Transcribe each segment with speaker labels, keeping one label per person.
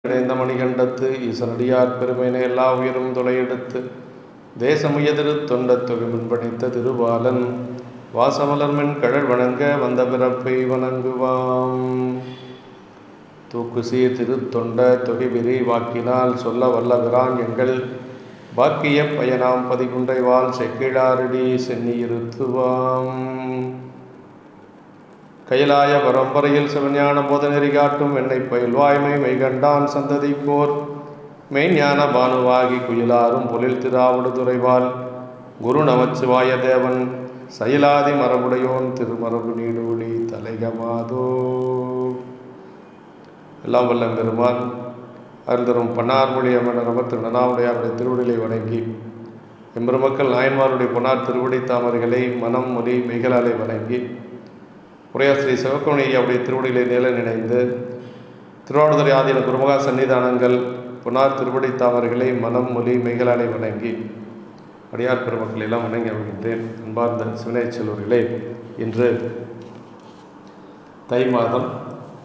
Speaker 1: இணைந்த மணிகண்டத்து ஈசனடியார் பெருமையினை எல்லா உயிரும் துளையெடுத்து தேசமுயதிரு தொண்ட தொகுமின்பணித்த திருபாலன் வாசமலர்மென் கழல் வணங்க வந்த பிறப்பை வணங்குவாம். தூக்குசீர் திருத்தொண்ட தொகைவிரி வாக்கினால் சொல்ல வல்லகிறான் எங்கள் பாக்கிய பயனாம் பதிகுன்றைவால் செக்கிழாரடி சென்னி இருத்துவாம். கைலாய பரம்பரையில் சிவஞான போதநெறி காட்டும் என்னை பயில்வாய்மை மெய்கண்டான் சந்ததி போர் மெய்ஞான பானுவாகி குயிலாரும் பொழில் திராவிடு துறைவால் குரு நமச்சிவாய தேவன் சயிலாதி மரபுடையோன் திருமரபு நீடூழி தலைகமாதோ. எல்லாம் வல்ல பெருமான் அருள்தரும் பன்னார்மொழி அமரவர் திரு நனாவுடையாருடைய திருவடிகளை வணங்கி எம்பெருமக்கள் நாயன்மாருடைய பொன்னார் திருவடி தாமரைகளை மனம் மொழி மெய்களாலை வணங்கி உரையாசிரி சிவக்கோணியாவுடைய திருவடிகளை நில நினைந்து திருவாவடுதுறை ஆதீன குருமகா சன்னிதானங்கள் பொன்னார் திருவடி தாமரைகளை மனம் மொழி மெய்களாலை வணங்கி அடியார் பெருமக்கள் எல்லாம் வணங்கி வருகின்றேன். அன்பார்ந்த சிவனை செல்வர்களே, இன்று தை மாதம்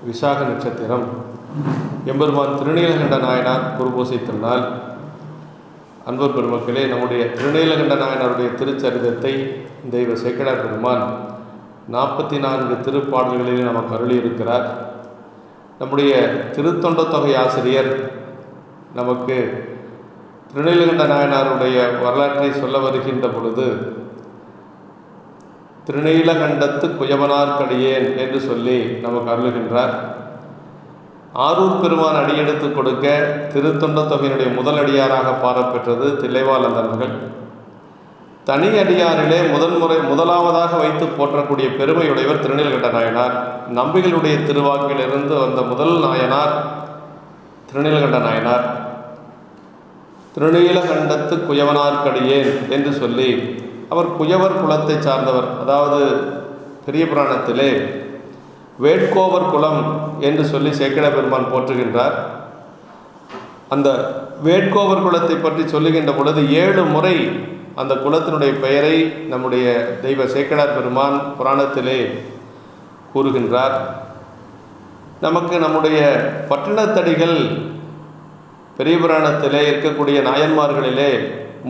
Speaker 1: விசாக நட்சத்திரம் எம்பெருமான் திருநீலகண்ட நாயனார் குருபூசை திருநாள். அன்பர் பெருமக்களே, நம்முடைய திருநீலகண்ட நாயனாருடைய திருச்சரிதத்தை தெய்வ சேக்கிழார் பெருமான் 44 திருப்பாடல்களில் நமக்கு அருளியிருக்கிறார். நம்முடைய திருத்தொண்ட தொகை ஆசிரியர் நமக்கு திருநீலகண்ட நாயனாருடைய வரலாற்றை சொல்ல வருகின்ற பொழுது திருநீலகண்டத்து குயவனார்க்கடியேன் என்று சொல்லி நமக்கு அருளுகின்றார். ஆரூர் பெருமான் அடியெடுத்து கொடுக்க திருத்தொண்ட தொகையினுடைய முதல் அடியாராக பாடப்பெற்றது தில்லைவாழந்தர்கள். தனி அடியாரிலே முதலாவதாக வைத்து போற்றக்கூடிய பெருமையுடையவர் திருநீலகண்ட நாயனார். நம்பிகளுடைய திருவாக்கிலிருந்து வந்த முதல் நாயனார் திருநீலகண்ட நாயனார். திருநீலகண்டத்து குயவனார்க்கடியேன் என்று சொல்லி அவர் குயவர் குலத்தை சார்ந்தவர். அதாவது பெரிய புராணத்திலே வேட்கோவர் குலம் என்று சொல்லி சேக்கிழ பெருமான் போற்றுகின்றார். அந்த வேட்கோவர் குலத்தை பற்றி சொல்லுகின்ற பொழுது 7 முறை அந்த குலத்தினுடைய பெயரை நம்முடைய தெய்வ சேக்கிழார் பெருமான் புராணத்திலே கூறுகின்றார். நமக்கு நம்முடைய பட்டினத்தடிகள் பெரிய புராணத்திலே இருக்கக்கூடிய நாயன்மார்களிலே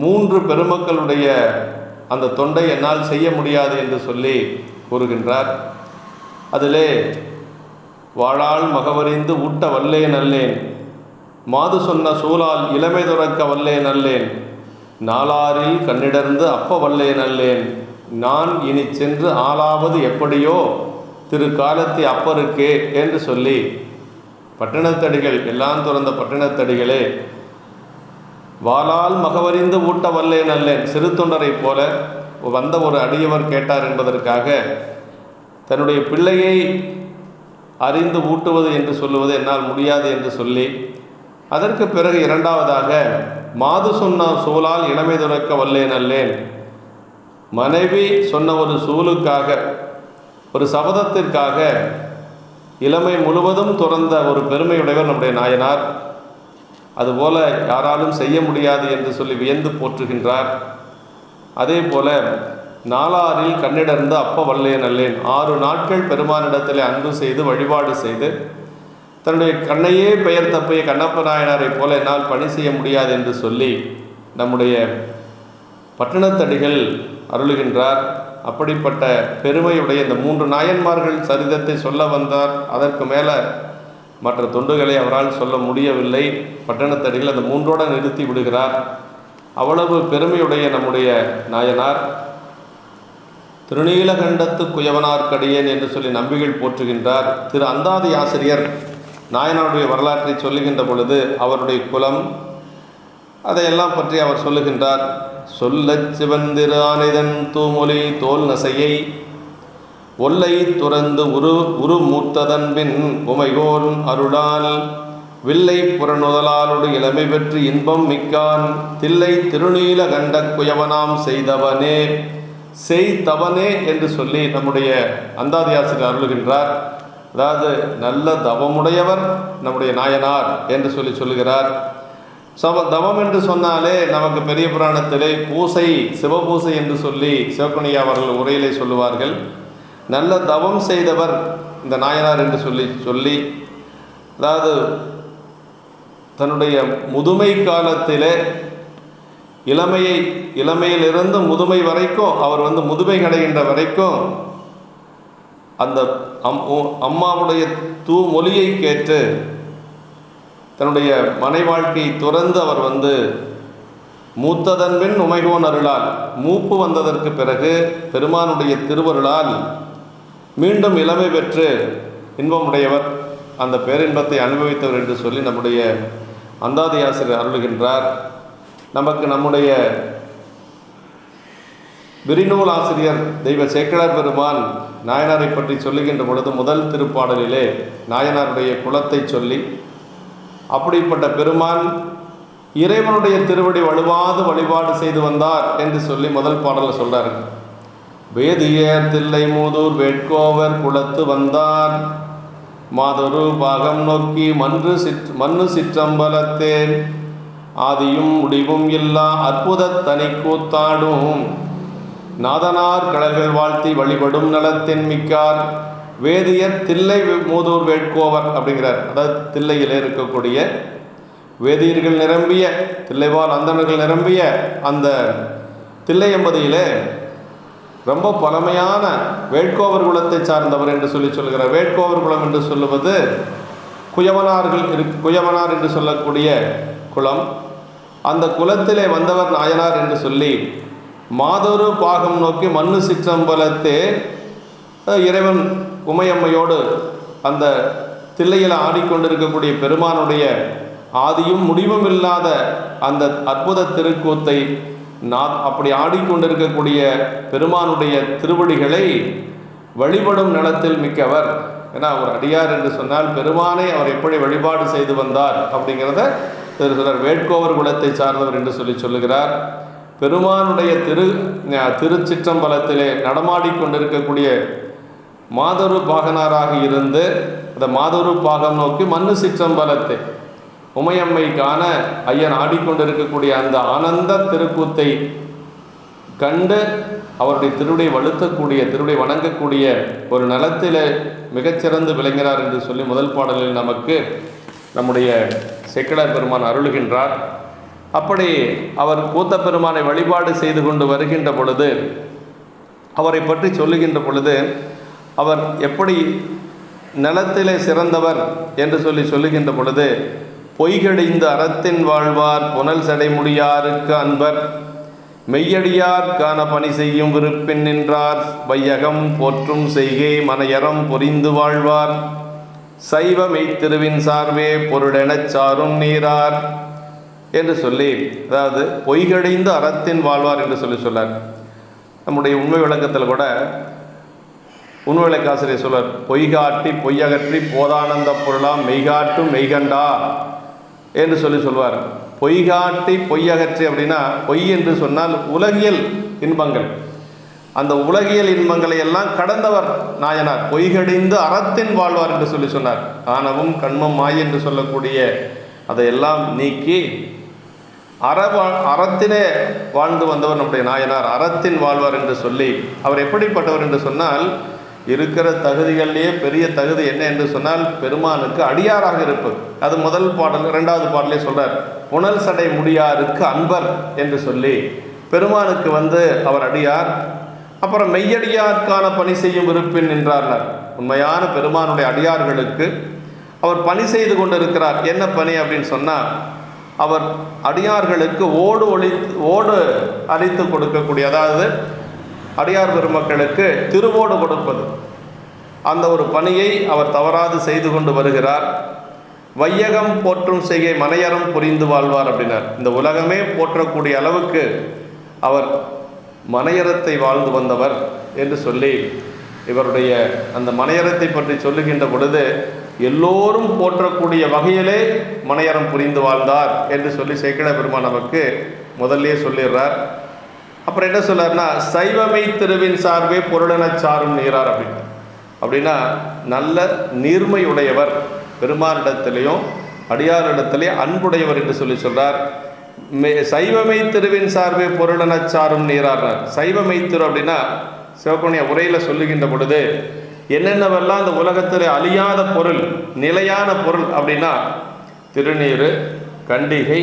Speaker 1: 3 பெருமக்களுடைய அந்த தொண்டை என்னால் செய்ய முடியாது என்று சொல்லி கூறுகின்றார். அதிலே வாழால் மகவறிந்து ஊட்ட வல்லேன் அல்லேன், மாது சொன்ன சூழால் இளமை துறக்க வல்லேன் அல்லேன், நாளாரில் கண்ணிடர்ந்து அப்ப வல்லேன் அல்லேன், நான் இனி சென்று ஆளாவது எப்படியோ திரு காலத்தி அப்பருக்கே என்று சொல்லி பட்டினத்தடிகள் எல்லாம் துறந்த பட்டினத்தடிகளே வாளால் மகவறிந்து ஊட்ட வல்லேன் அல்லேன், சிறு தொண்டரை போல வந்த ஒரு அடியவர் கேட்டார் என்பதற்காக தன்னுடைய பிள்ளையை அறிந்து ஊட்டுவது என்று சொல்லுவது என்னால் முடியாது என்று சொல்லி அதற்கு பிறகு இரண்டாவதாக மாது சொன்ன சூழால் இளமை துறக்க வல்லேன் அல்லேன், மனைவி சொன்ன ஒரு சூலுக்காக ஒரு சபதத்திற்காக இளமை முழுவதும் துறந்த ஒரு பெருமையுடையவர் நம்முடைய நாயனார். அதுபோல யாராலும் செய்ய முடியாது என்று சொல்லி வியந்து போற்றுகின்றார். அதே போல நாளாரில் கண்ணிடர்ந்து அப்ப வல்லேன் அல்லேன், 6 நாட்கள் பெருமானிடத்தில் அன்பு செய்து வழிபாடு செய்து தன்னுடைய கண்ணையே பெயர் தப்பிய கண்ணப்ப நாயனாரை போல என்னால் பணி செய்ய முடியாது என்று சொல்லி நம்முடைய பட்டினத்தடிகள் அருளுகின்றார். அப்படிப்பட்ட பெருமையுடைய இந்த 3 நாயன்மார்கள் சரிதத்தை சொல்ல வந்தார். அதற்கு மேலே மற்ற தொண்டுகளை அவரால் சொல்ல முடியவில்லை. பட்டினத்தடிகள் அந்த 3ஓடு நிறுத்தி விடுகிறார். அவ்வளவு பெருமையுடைய நம்முடைய நாயனார் திருநீலகண்டத்து குயவனார்க்கடியேன் என்று சொல்லி நம்பிகள் போற்றுகின்றார். திரு அந்தாதி ஆசிரியர் நாயனாருடைய வரலாற்றை சொல்லுகின்ற பொழுது அவருடைய குலம் அதையெல்லாம் பற்றி அவர் சொல்லுகின்றார். சொல்லச் சிவந்திரு ஆனைதன் தூமொழி தோல் நசையை ஒல்லை துறந்து உரு மூத்ததன் பின் உமைகோன் அருளால் வில்லை புறநுதலாலோடு இளமை பெற்று இன்பம் மிக்கான் தில்லை திருநீலகண்ட குயவனாம் செய்தவனே செய்தவனே என்று சொல்லி நம்முடைய அந்தாதியாசிரியர் அருளுகின்றார். அதாவது நல்ல தவமுடையவர் நம்முடைய நாயனார் என்று சொல்லி சொல்லுகிறார். தவம் என்று சொன்னாலே நமக்கு பெரிய புராணத்திலே பூசை சிவபூசை என்று சொல்லி சிவக்கணியா அவர்கள் உரையிலே சொல்லுவார்கள். நல்ல தவம் செய்தவர் இந்த நாயனார் என்று சொல்லி அதாவது தன்னுடைய முதுமை காலத்திலே இளமையிலிருந்து முதுமை வரைக்கும் அவர் முதுமை அடைகின்ற வரைக்கும் அந்த அம்மாவுடைய மொழியை கேட்டு தன்னுடைய மனை வாழ்க்கையை துறந்து அவர் மூத்ததன்பின் உமைகோன் அருளால் மூப்பு வந்ததற்கு பிறகு பெருமானுடைய திருவருளால் மீண்டும் இளமை பெற்று இன்பமுடையவர், அந்த பேரின்பத்தை அனுபவித்தவர் என்று சொல்லி நம்முடைய அந்தாதி ஆசிரியர் அருளுகின்றார். நமக்கு நம்முடைய விரிநூல் ஆசிரியர் தெய்வ சேக்கிழார் பெருமான் நாயனாரை பற்றி சொல்லுகின்ற பொழுது முதல் திருப்பாடலிலே நாயனாருடைய குலத்தை சொல்லி, அப்படிப்பட்ட பெருமான் இறைவனுடைய திருவடி வலுவாது வழிபாடு செய்து வந்தார் என்று சொல்லி முதல் பாடலில் சொல்றாரு. வேதியர் தில்லை மூதூர் வேட்கோவர் குலத்து வந்தார், மாதொரு பாகம் நோக்கி மண்ணு சிற்றம்பலத்தே, ஆதியும் முடிவும் இல்லா அற்புத தனி கூத்தாடும், நாதனார் கடல்கள் வாழ்த்தி வழிபடும் நலத்தின் மிக்கார். வேதியர் தில்லை மூதூர் வேட்கோவர் அப்படிங்கிறார். அதாவது தில்லையில் இருக்கக்கூடிய வேதியர்கள் நிரம்பிய, தில்லைவாழ் அந்தணர்கள் நிரம்பிய அந்த தில்லை என்பதிலே ரொம்ப பழமையான வேட்கோவர் குலத்தை சார்ந்தவர் என்று சொல்கிறார். வேட்கோவர் குலம் என்று சொல்லுவது குயவனார் என்று சொல்லக்கூடிய குலம். அந்த குலத்திலே வந்தவர் நாயனார் என்று சொல்லி, மாதொரு பாகம் நோக்கி மண்ணு சிற்றம்பலத்தே, இறைவன் உமையம்மையோடு அந்த தில்லையில் ஆடிக்கொண்டிருக்கக்கூடிய பெருமானுடைய ஆதியும் முடிவும் இல்லாத அந்த அற்புத திருக்கூத்தை அப்படி ஆடிக்கொண்டிருக்கக்கூடிய பெருமானுடைய திருவடிகளை வழிபடும் நிலத்தில் மிக்கவர். ஏன்னா ஒரு அடியார் என்று சொன்னால் பெருமானை அவர் எப்படி வழிபாடு செய்து வந்தார் அப்படிங்கிறத சொல்கிறார். வேட்கோவர் குலத்தை சார்ந்தவர் என்று சொல்லுகிறார். பெருமானுடைய திருச்சிற்றம்பலத்திலே நடமாடிக்கொண்டிருக்கக்கூடிய மாதொரு பாகனாராக இருந்து அந்த மாதொரு பாகம் நோக்கி மண்ணு சிற்றம்பலத்தை உமையம்மைக்கான ஐயன் ஆடிக்கொண்டிருக்கக்கூடிய அந்த ஆனந்த திருக்கூத்தை கண்டு அவருடைய திருவிடை வலுத்தக்கூடிய, திருவிடை வணங்கக்கூடிய ஒரு நலத்தில் மிகச்சிறந்து விளங்கினார் என்று சொல்லி முதல் பாடலில் நமக்கு நம்முடைய சேக்கிழார் பெருமான் அருளுகின்றார். அப்படி அவர் கூத்த பெருமானை வழிபாடு செய்து கொண்டு வருகின்ற பொழுது, அவரை பற்றி சொல்லுகின்ற பொழுது, அவர் எப்படி நலத்திலே சிறந்தவர் என்று சொல்லுகின்ற பொழுது, பொய்கடிந்த அறத்தின் வாழ்வார் புனல் சடைமுடியாருக்கு அன்பர், மெய்யடியார் காண பணி செய்யும் விருப்பின் நின்றார், வையகம் போற்றும் செய்கை மனையறம் பொறிந்து வாழ்வார், சைவ மெய்த்திருவின் சார்வே பொருளெனச் சாரும் நீரார் என்று சொல்லி, அதாவது பொய்கடிந்த அறத்தின் வாழ்வார் என்று சொன்னார். நம்முடைய உண்மை விளக்கத்தில் கூட உண்மை விளக்காசிரியர் சொல்வார், பொய்காட்டி பொய்யகற்றி போதானந்த பொருளாம் மெய்காட்டும் மெய்கண்டா என்று சொல்வார். பொய்காட்டி பொய்யகற்றி அப்படின்னா, பொய் என்று சொன்னால் உலகியல் இன்பங்கள், அந்த உலகியல் இன்பங்களை எல்லாம் கடந்தவர் நாயனார். பொய்கடிந்து அறத்தின் வாழ்வார் என்று சொன்னார். ஆணவம் கண்மம் மாய் என்று சொல்லக்கூடிய அதையெல்லாம் நீக்கி அறத்திலே வாழ்ந்து வந்தவர் நம்முடைய நாயனார். அறத்தின் வாழ்வார் என்று சொல்லி, அவர் எப்படிப்பட்டவர் என்று சொன்னால், இருக்கிற தகுதிகளிலேயே பெரிய தகுதி என்ன என்று சொன்னால் பெருமானுக்கு அடியாராக இருப்பது. அது முதல் பாடல். இரண்டாவது பாடலே சொல்றார், புனல் சடை முடியாருக்கு அன்பர் என்று சொல்லி பெருமானுக்கு அவர் அடியார். அப்புறம் மெய்யடியாருக்கான பணி செய்யும் விருப்பின் நின்றார்னார். உண்மையான பெருமானுடைய அடியார்களுக்கு அவர் பணி செய்து கொண்டு இருக்கிறார். என்ன பணி அப்படின்னு சொன்னால், அவர் அடியார்களுக்கு ஓடு அளித்து கொடுக்கக்கூடிய, அதாவது அடியார் பெருமக்களுக்கு திருவோடு கொடுப்பது, அந்த ஒரு பணியை அவர் தவறாது செய்து கொண்டு வருகிறார். வையகம் போற்றும் செய்கை மனையறம் புரிந்து வாழ்வார் அப்படின்னார். இந்த உலகமே போற்றக்கூடிய அளவுக்கு அவர் மனையறத்தை வாழ்ந்து வந்தவர் என்று சொல்லி, இவருடைய அந்த மனையறத்தை பற்றி சொல்லுகின்ற பொழுது, எல்லோரும் போற்றக்கூடிய வகையிலே மனையறம் புரிந்து வாழ்ந்தார் என்று சொல்லி சேக்கிழார் பெருமான் நமக்கு முதல்லே சொல்லிடுறார். அப்புறம் என்ன சொல்றாருன்னா, சைவமை திருவின் சார்பே பொருளெனச் சாரும் நீரார் அப்படின்னா நல்ல நீர்மையுடையவர், பெருமானிடத்திலையும் அடியாரிடத்திலேயே அன்புடையவர் என்று சொல்றார். சைவமை திருவின் சார்பே பொருளெனச் சாரும் நீரார்னார். சைவமை திரு அப்படின்னா சிவப்புண்ணிய உரையில் சொல்லுகின்ற பொழுது என்னென்னவெல்லாம் இந்த உலகத்தில் அழியாத பொருள், நிலையான பொருள் அப்படின்னா திருநீர், கண்டிகை,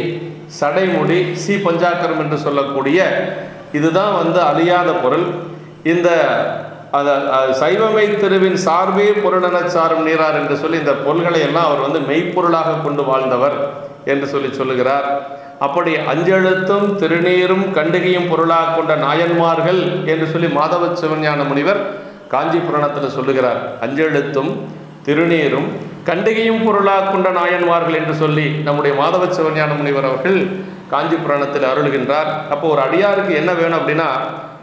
Speaker 1: சடைமுடி, சி பஞ்சாக்கரம் என்று சொல்லக்கூடிய இதுதான் அழியாத பொருள். இந்த சைவமை திருவின் சார்பே பொருளென சாரும் நீரார் என்று சொல்லி இந்த பொருள்களை எல்லாம் அவர் மெய்ப்பொருளாக கொண்டு வாழ்ந்தவர் என்று சொல்லுகிறார். அப்படி அஞ்செழுத்தும் திருநீரும் கண்டிகையும் பொருளாக கொண்ட நாயன்மார்கள் என்று சொல்லி மாதவ சிவஞான முனிவர் காஞ்சி புராணத்தில் சொல்லுகிறார். அஞ்செழுத்தும் திருநீரும் கண்டிகையும் பொருளாக கொண்ட நாயன்மார்கள் என்று சொல்லி நம்முடைய மாதவ சிவஞான முனிவர் அவர்கள் காஞ்சி புராணத்தில் அருள்கின்றார். அப்போ ஒரு அடியாருக்கு என்ன வேணும் அப்படின்னா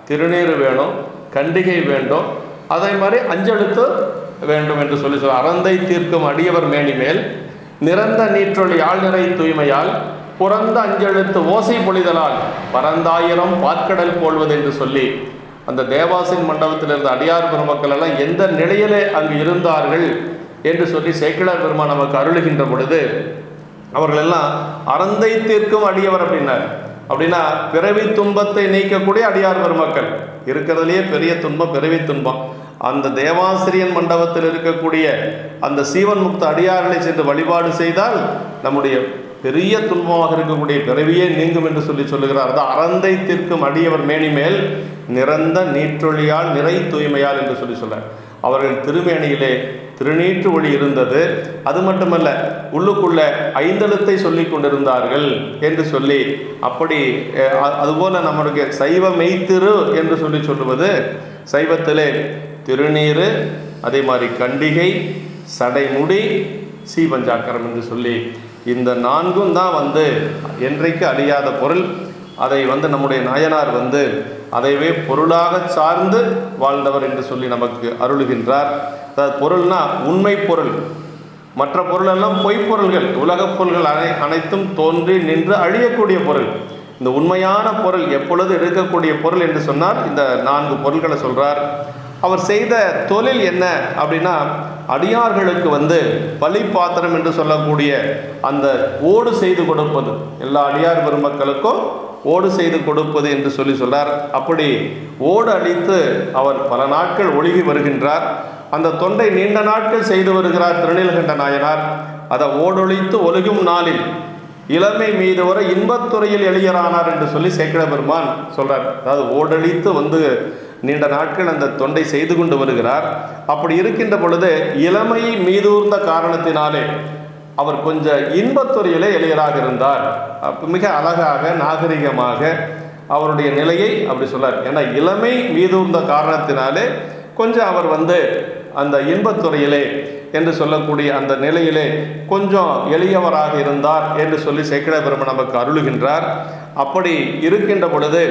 Speaker 1: திருநீர் வேணும், கண்டிகை வேண்டும், அதே மாதிரி அஞ்செழுத்து வேண்டும் என்று சொல்லி அறந்தை தீர்க்கும் அடியவர் மேனி மேல் நிறந்த நீற்றொளி ஆழ்நிறை தூய்மையால் புறந்த அஞ்செழுத்து ஓசை பொழிதலால் பரந்தாயிரம் பாற்கடல் போல்வது என்று சொல்லி அந்த தேவாசின் மண்டபத்தில் இருந்த அடியார் பெருமக்கள் எல்லாம் எந்த நிலையிலே அங்கு இருந்தார்கள் என்று சொல்லி சேக்கிழார் பெருமான் நமக்கு அருளுகின்ற பொழுது அவர்கள் எல்லாம் அறந்தை தீர்க்கும் அடியவர் அப்படின்னா பிறவி துன்பத்தை நீக்கக்கூடிய அடியார் பெருமக்கள். இருக்கிறதுலேயே பெரிய துன்பம் பிறவி துன்பம். அந்த தேவாசிரியன் மண்டபத்தில் இருக்கக்கூடிய அந்த சீவன் முக்த அடியார்களை சென்று வழிபாடு செய்தால் நம்முடைய பெரிய துன்பமாக இருக்கக்கூடிய பிறவியே நீங்கும் என்று சொல்லுகிறார். அதான் அறந்தை தீர்க்கும் அடியவர் மேனி மேல் நிறந்த நீற்றொழியால் நிறை தூய்மையால் என்று சொல்ல அவர்கள் திருமேனியிலே திருநீற்று ஒளி இருந்தது. அது மட்டுமல்ல, உள்ளுக்குள்ள ஐந்தெழுத்தை சொல்லி கொண்டிருந்தார்கள் என்று சொல்லி அப்படி அதுபோல நம்மளுக்கு சைவ மெய்த்திரு என்று சொல்லுவது சைவத்திலே திருநீரு, அதே மாதிரி கண்டிகை, சடைமுடி, சீபஞ்சாக்கரம் என்று சொல்லி இந்த நான்கும் தான் என்றைக்கு அழியாத பொருள். அதை நம்முடைய நாயனார் அதைவே பொருளாக சார்ந்து வாழ்ந்தவர் என்று சொல்லி நமக்கு அருளுகின்றார். அதாவது பொருள்னா உண்மை பொருள், மற்ற பொருளெல்லாம் பொய்ப்பொருள்கள், உலகப் பொருள்கள் அனைத்தும் தோன்றி நின்று அழியக்கூடிய பொருள். இந்த உண்மையான பொருள் எப்பொழுது இருக்கக்கூடிய பொருள் என்று சொன்னால் இந்த 4 பொருள்களை சொல்கிறார். அவர் செய்த தொழில் என்ன அப்படின்னா அடியார்களுக்கு பலி பாத்திரம் என்று சொல்லக்கூடிய அந்த ஓடு செய்து கொடுப்பது, எல்லா அடியார் பெருமக்களுக்கும் ஓடு செய்து கொடுப்பது என்று சொல்றார். அப்படி ஓடு அளித்து அவர் பல நாட்கள் ஒழுகி வருகின்றார். அந்த தொண்டை நீண்ட நாட்கள் செய்து வருகிறார் திருநீலகண்ட நாயனார். அதை ஓடொழித்து ஒழுகும் நாளில் இளமை மீது வர இன்பத்துறையில் எளியரானார் என்று சொல்லி சேக்கிழ பெருமான் சொல்றார். அதாவது ஓடழித்து நீண்ட நாட்கள் அந்த தொண்டை செய்து கொண்டு வருகிறார். அப்படி இருக்கின்ற பொழுது இளமை மீதூர்ந்த காரணத்தினாலே அவர் கொஞ்சம் இன்பத்துறையிலே எளியராக இருந்தார். மிக அழகாக நாகரிகமாக அவருடைய நிலையை அப்படி சொல்லார். ஏன்னா இளமை மீதூர்ந்த காரணத்தினாலே கொஞ்சம் அவர் அந்த இன்பத்துறையிலே என்று சொல்லக்கூடிய அந்த நிலையிலே கொஞ்சம் எளியவராக இருந்தார் என்று சொல்லி சேக்கிழ பெருமான் நமக்கு அருளுகின்றார். அப்படி இருக்கின்ற பொழுது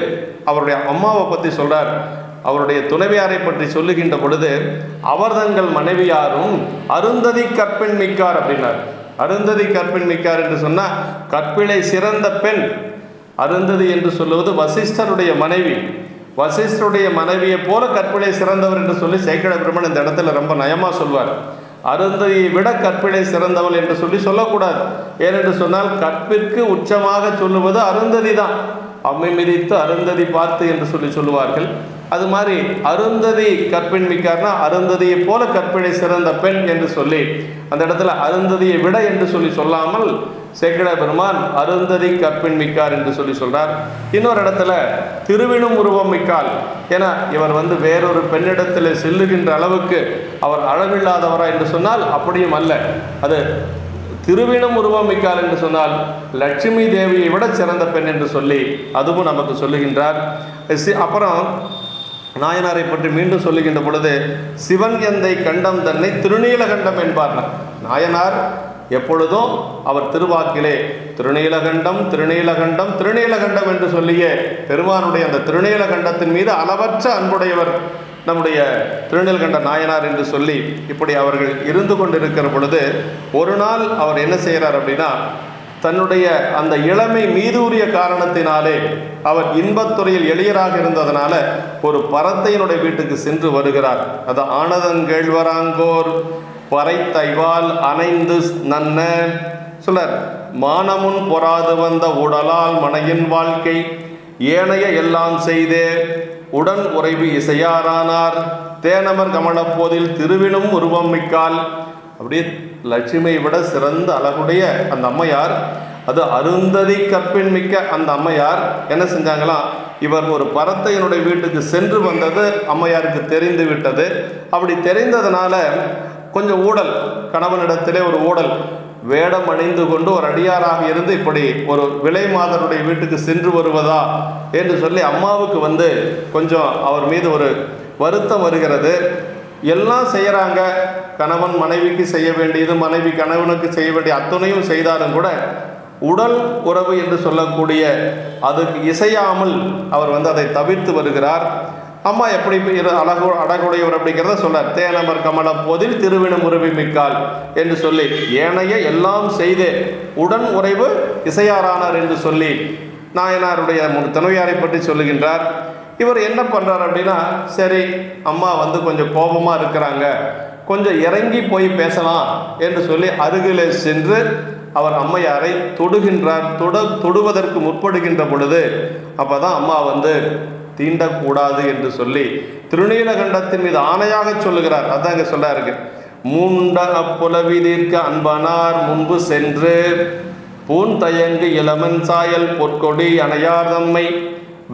Speaker 1: அவருடைய அம்மாவை பற்றி சொல்றார். அவருடைய துணைவியாரை பற்றி சொல்லுகின்ற பொழுது அவர் தங்கள் மனைவியாரும் அருந்ததி கற்பின் மிக்கார் அப்படின்னார். அருந்ததி கற்பின் மிக்கார் என்று சொன்னால் கற்பிலை சிறந்த பெண். அருந்ததி என்று சொல்லுவது வசிஷ்டருடைய மனைவி. வசிஷ்டருடைய மனைவியை போல கற்பிலை சிறந்தவர் என்று சொல்லி சேக்கிழ பெருமான் இந்த இடத்துல ரொம்ப நயமாக சொல்வார். அருந்ததியை விட கற்பிலை சிறந்தவள் என்று சொல்லக்கூடாது. ஏனென்று சொன்னால் கற்பிற்கு உச்சமாக சொல்லுவது அருந்ததி தான். அம்மை மிதித்து அருந்ததி பார்த்து என்று சொல்லுவார்கள். அது மாதிரி அருந்ததி கற்பின் மிக்கார்னா அருந்ததியை போல கற்பினை சிறந்த பெண் என்று சொல்லி அந்த இடத்துல அருந்ததியை விட என்று சொல்லாமல் சேக்கிழ பெருமான் அருந்ததி கற்பின் மிக்கார் என்று சொல்றார். இன்னொரு இடத்துல திருவினும் உருவம் மிக்கால். ஏன்னா இவர் வேறொரு பெண்ணிடத்தில் செல்லுகின்ற அளவுக்கு அவர் அழகில்லாதவரா என்று சொன்னால் அப்படியும் அல்ல. அது திருவினும் உருவம் மிக்கால் என்று சொன்னால் லட்சுமி தேவியை விட சிறந்த பெண் என்று சொல்லி அதுவும் நமக்கு சொல்லுகின்றார். அப்புறம் நாயனாரை பற்றி மீண்டும் சொல்லுகின்ற பொழுது சிவன் எந்தை கண்டம் தன்னை திருநீலகண்டம் என்பார். நாயனார் எப்பொழுதும் அவர் திருவாக்கிலே திருநீலகண்டம் திருநீலகண்டம் திருநீலகண்டம் என்று சொல்லிய பெருமானுடைய அந்த திருநீலகண்டத்தின் மீது அளவற்ற அன்புடையவர் நம்முடைய திருநீலகண்ட நாயனார் என்று சொல்லி இப்படி அவர்கள் இருந்து கொண்டிருக்கிற பொழுது ஒரு நாள் அவர் என்ன செய்கிறார் அப்படின்னா தன்னுடைய அந்த இளமை மீதூரிய காரணத்தினாலே அவர் இன்பத்துறையில் எளியராக இருந்ததனால ஒரு பரத்தையினுடைய வீட்டுக்கு சென்று வருகிறார். அது ஆனதங்கேழ்வராங்கோர் பறைத்தைவால் அணைந்து நன்ன சொல்லர் மானமுன் பொறாது வந்த உடலால் மனையின் வாழ்க்கை ஏனைய எல்லாம் செய்தே உடன் உறைவு இசையாரானார் தேனமர் கமலப்போதில் திருவினும் உருவம் மிக்கால். அப்படியே லட்சுமியை விட சிறந்த அழகுடைய அந்த அம்மையார் அது அருந்ததி கற்பின் மிக்க அந்த அம்மையார் என்ன செஞ்சாங்களாம், இவர் ஒரு பரத்தையனுடைய வீட்டுக்கு சென்று வந்தது அம்மையாருக்கு தெரிந்து விட்டது. அப்படி தெரிந்ததுனால கொஞ்சம் ஊடல், கணவனிடத்திலே ஒரு ஊடல், வேடம் அணிந்து கொண்டு ஒரு அடியாராக இருந்து இப்படி ஒரு விலை மாதருடைய வீட்டுக்கு சென்று வருவதா என்று சொல்லி அம்மாவுக்கு கொஞ்சம் அவர் மீது ஒரு வருத்தம் வருகிறது. எல்லாம் செய்கிறாங்க, கணவன் மனைவிக்கு செய்ய வேண்டியது, மனைவி கணவனுக்கு செய்ய வேண்டிய அத்துணையும் செய்தாலும் கூட உடல் உறவு என்று சொல்லக்கூடிய அதுக்கு இசையாமல் அவர் அதை தவிர்த்து வருகிறார். அம்மா எப்படி அழகுடையவர் அப்படிங்கிறத சொல்றார். தேனமர் கமல போதில் திருவினம் உறவி மிக்கால் என்று சொல்லி ஏனைய எல்லாம் செய்து உடன் உறைவு இசையாரானார் என்று சொல்லி நாயனாருடைய துணையாரை பற்றி சொல்லுகின்றார். இவர் என்ன பண்ணுறார் அப்படின்னா, சரி அம்மா கொஞ்சம் கோபமாக இருக்கிறாங்க, கொஞ்சம் இறங்கி போய் பேசலாம் என்று சொல்லி அருகிலே சென்று அவர் அம்மையாரை தொடுகின்றார். தொடுவதற்கு முற்படுகின்ற பொழுது அப்போ தான் அம்மா தீண்டக்கூடாது என்று சொல்லி திருநீலகண்டத்தின் மீது ஆணையாக சொல்லுகிறார். அதான் இங்கே சொல்றாரு, மூண்ட அப்புலவிதீர்க்க அன்பனார் முன்பு சென்று பூன் தயங்கு இளமன் சாயல் பொற்கொடி அணையார் தம்மை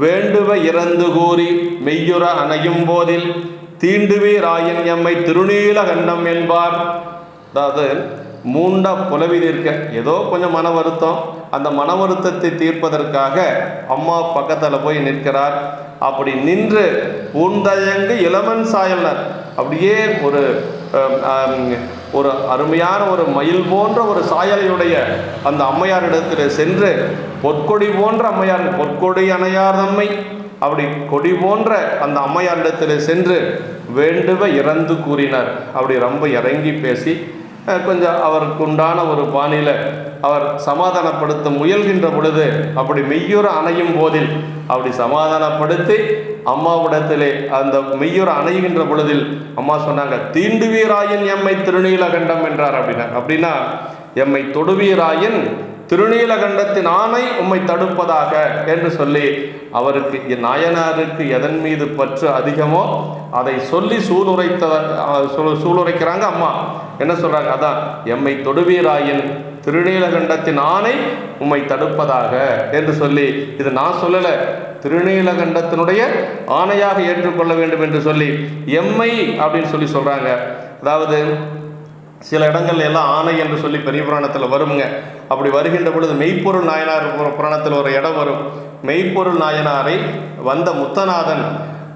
Speaker 1: வேண்டுவ இறந்து கூறி மெய்யுற அணையும் போதில் தீண்டுவீராயின் எம்மை திருநீலகண்டம் என்பார். அதாவது மூண்ட புலவிதீர்க்க, ஏதோ கொஞ்சம் மன வருத்தம், அந்த மன வருத்தத்தை தீர்ப்பதற்காக அம்மா பக்கத்தில் போய் நிற்கிறார். அப்படி நின்று பூந்தயங்கு இளமன் சாயல்னர், அப்படியே ஒரு அருமையான ஒரு மயில் போன்ற ஒரு சாயலையுடைய அந்த அம்மையாரிடத்தில் சென்று பொற்கொடி போன்ற அம்மையார், பொற்கொடி அணையார் தம்மை, அப்படி கொடி போன்ற அந்த அம்மையாரிடத்தில் சென்று வேண்டுவ இறந்து கூறினார். அப்படி ரொம்ப இறங்கி பேசி கொஞ்சம் அவருக்கு உண்டான ஒரு பாணியில் அவர் சமாதானப்படுத்த முயல்கின்ற பொழுது அப்படி மெய்யுற அணையும் போதில் அப்படி சமாதானப்படுத்தி அம்மாவிடத்திலே அந்த மெய்யுற அணைகின்ற பொழுதில் அம்மா சொன்னாங்க, தீண்டுவீராயின் எம்மை திருநீலகண்டம் என்றார். அப்படின்னா எம்மை தொடுவீராயின் திருநீலகண்டத்தின் ஆணை உம்மை தடுப்பதாக என்று சொல்லி அவருக்கு நாயனாருக்கு எதன் மீது பற்று அதிகமோ அதை சொல்லி சூளுரைக்கிறாங்க. அம்மா என்ன சொல்றாங்க, அதான் எம்மை தொடுவீராயின் திருநீலகண்டத்தின் ஆணை உம்மை தடுப்பதாக என்று சொல்லி, இது நான் சொல்லலை, திருநீலகண்டத்தினுடைய ஆணையாக ஏற்றுக்கொள்ள வேண்டும் என்று சொல்லி எம்மை அப்படின்னு சொல்லி சொல்றாங்க. அதாவது சில இடங்கள்ல எல்லாம் ஆணை என்று சொல்லி பெரிய புராணத்தில் வருங்க. அப்படி வருகின்ற பொழுது மெய்ப்பொருள் நாயனார் புராணத்தில் ஒரு இடம் வரும். மெய்ப்பொருள் நாயனாரை வந்த முத்தநாதன்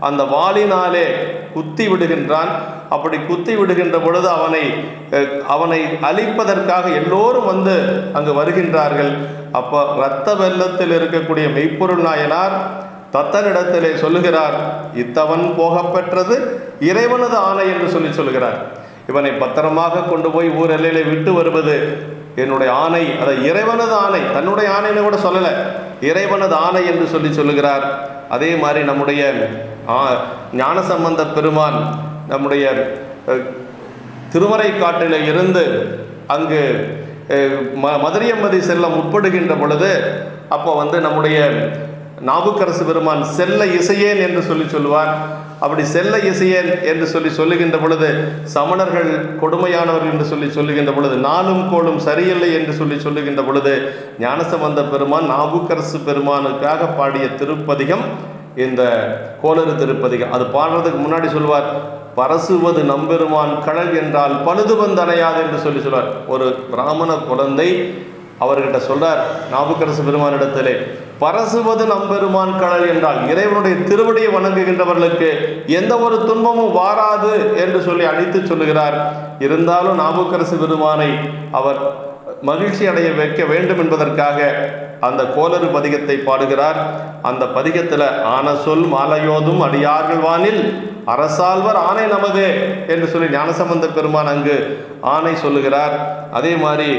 Speaker 1: அந்த வாளினாலே குத்தி விடுகின்றான். அப்படி குத்தி விடுகின்ற பொழுது அவனை அழிப்பதற்காக எல்லோரும் அங்கு வருகின்றார்கள். அப்போ இரத்த வெள்ளத்தில் இருக்கக்கூடிய மெய்ப்பொருள் நாயனார் தத்தனிடத்திலே சொல்லுகிறார், இத்தவன் போக பெற்றது இறைவனது ஆணை என்று சொல்லுகிறார். இவனை பத்திரமாக கொண்டு போய் ஊர் எல்லையிலே விட்டு வருவது என்னுடைய ஆணை, அதை இறைவனது ஆணை, தன்னுடைய ஆணைன்னு கூட சொல்லலை, இறைவனது ஆணை என்று சொல்லுகிறார். அதே மாதிரி நம்முடைய ஞானசம்பந்த பெருமான் நம்முடைய திருமறைக்காட்டில் இருந்து அங்கு மதுரையம்மதி செல்ல முற்படுகின்ற பொழுது அப்போ நம்முடைய நாவுக்கரசு பெருமான் செல்ல இசையேன் என்று சொல்லுவார். அப்படி செல்ல இசையேன் என்று சொல்லுகின்ற பொழுது சமணர்கள் கொடுமையானவர் என்று சொல்லுகின்ற பொழுது நாளும் கோளும் சரியில்லை என்று சொல்லுகின்ற பொழுது ஞானசம்பந்த பெருமான் நாவுக்கரசு பெருமானுக்காக பாடிய திருப்பதிகம் இந்த கோளறு திருப்பதிகம். அது பாடுறதுக்கு முன்னாடி சொல்லுவார், பரசுவது நம்பெருமான் கடல் என்றால் பழுது வந்தனையாது என்று சொல்லுவார். ஒரு பிராமண குழந்தை அவர்கிட்ட சொல்றார் நாவுக்கரசு பெருமானிடத்திலே, பரசுவது நம்பெருமான் கடல் என்றால் இறைவனுடைய திருவடியை வணங்குகின்றவர்களுக்கு எந்த ஒரு துன்பமும் வாராது என்று சொல்லி அடித்து சொல்லுகிறார். இருந்தாலும் நாவுக்கரசு பெருமானை அவர் மகிழ்ச்சி அடைய வைக்க வேண்டும் என்பதற்காக அந்த கோளறு பதிகத்தை பாடுகிறார். அந்த பதிகத்தில் ஆன சொல் மாலையோதும் அடியார்கள் வானில் அரசாழ்வர் ஆணை நமது என்று சொல்லி ஞானசம்பந்த பெருமான் அங்கு ஆணை சொல்லுகிறார். அதே மாதிரி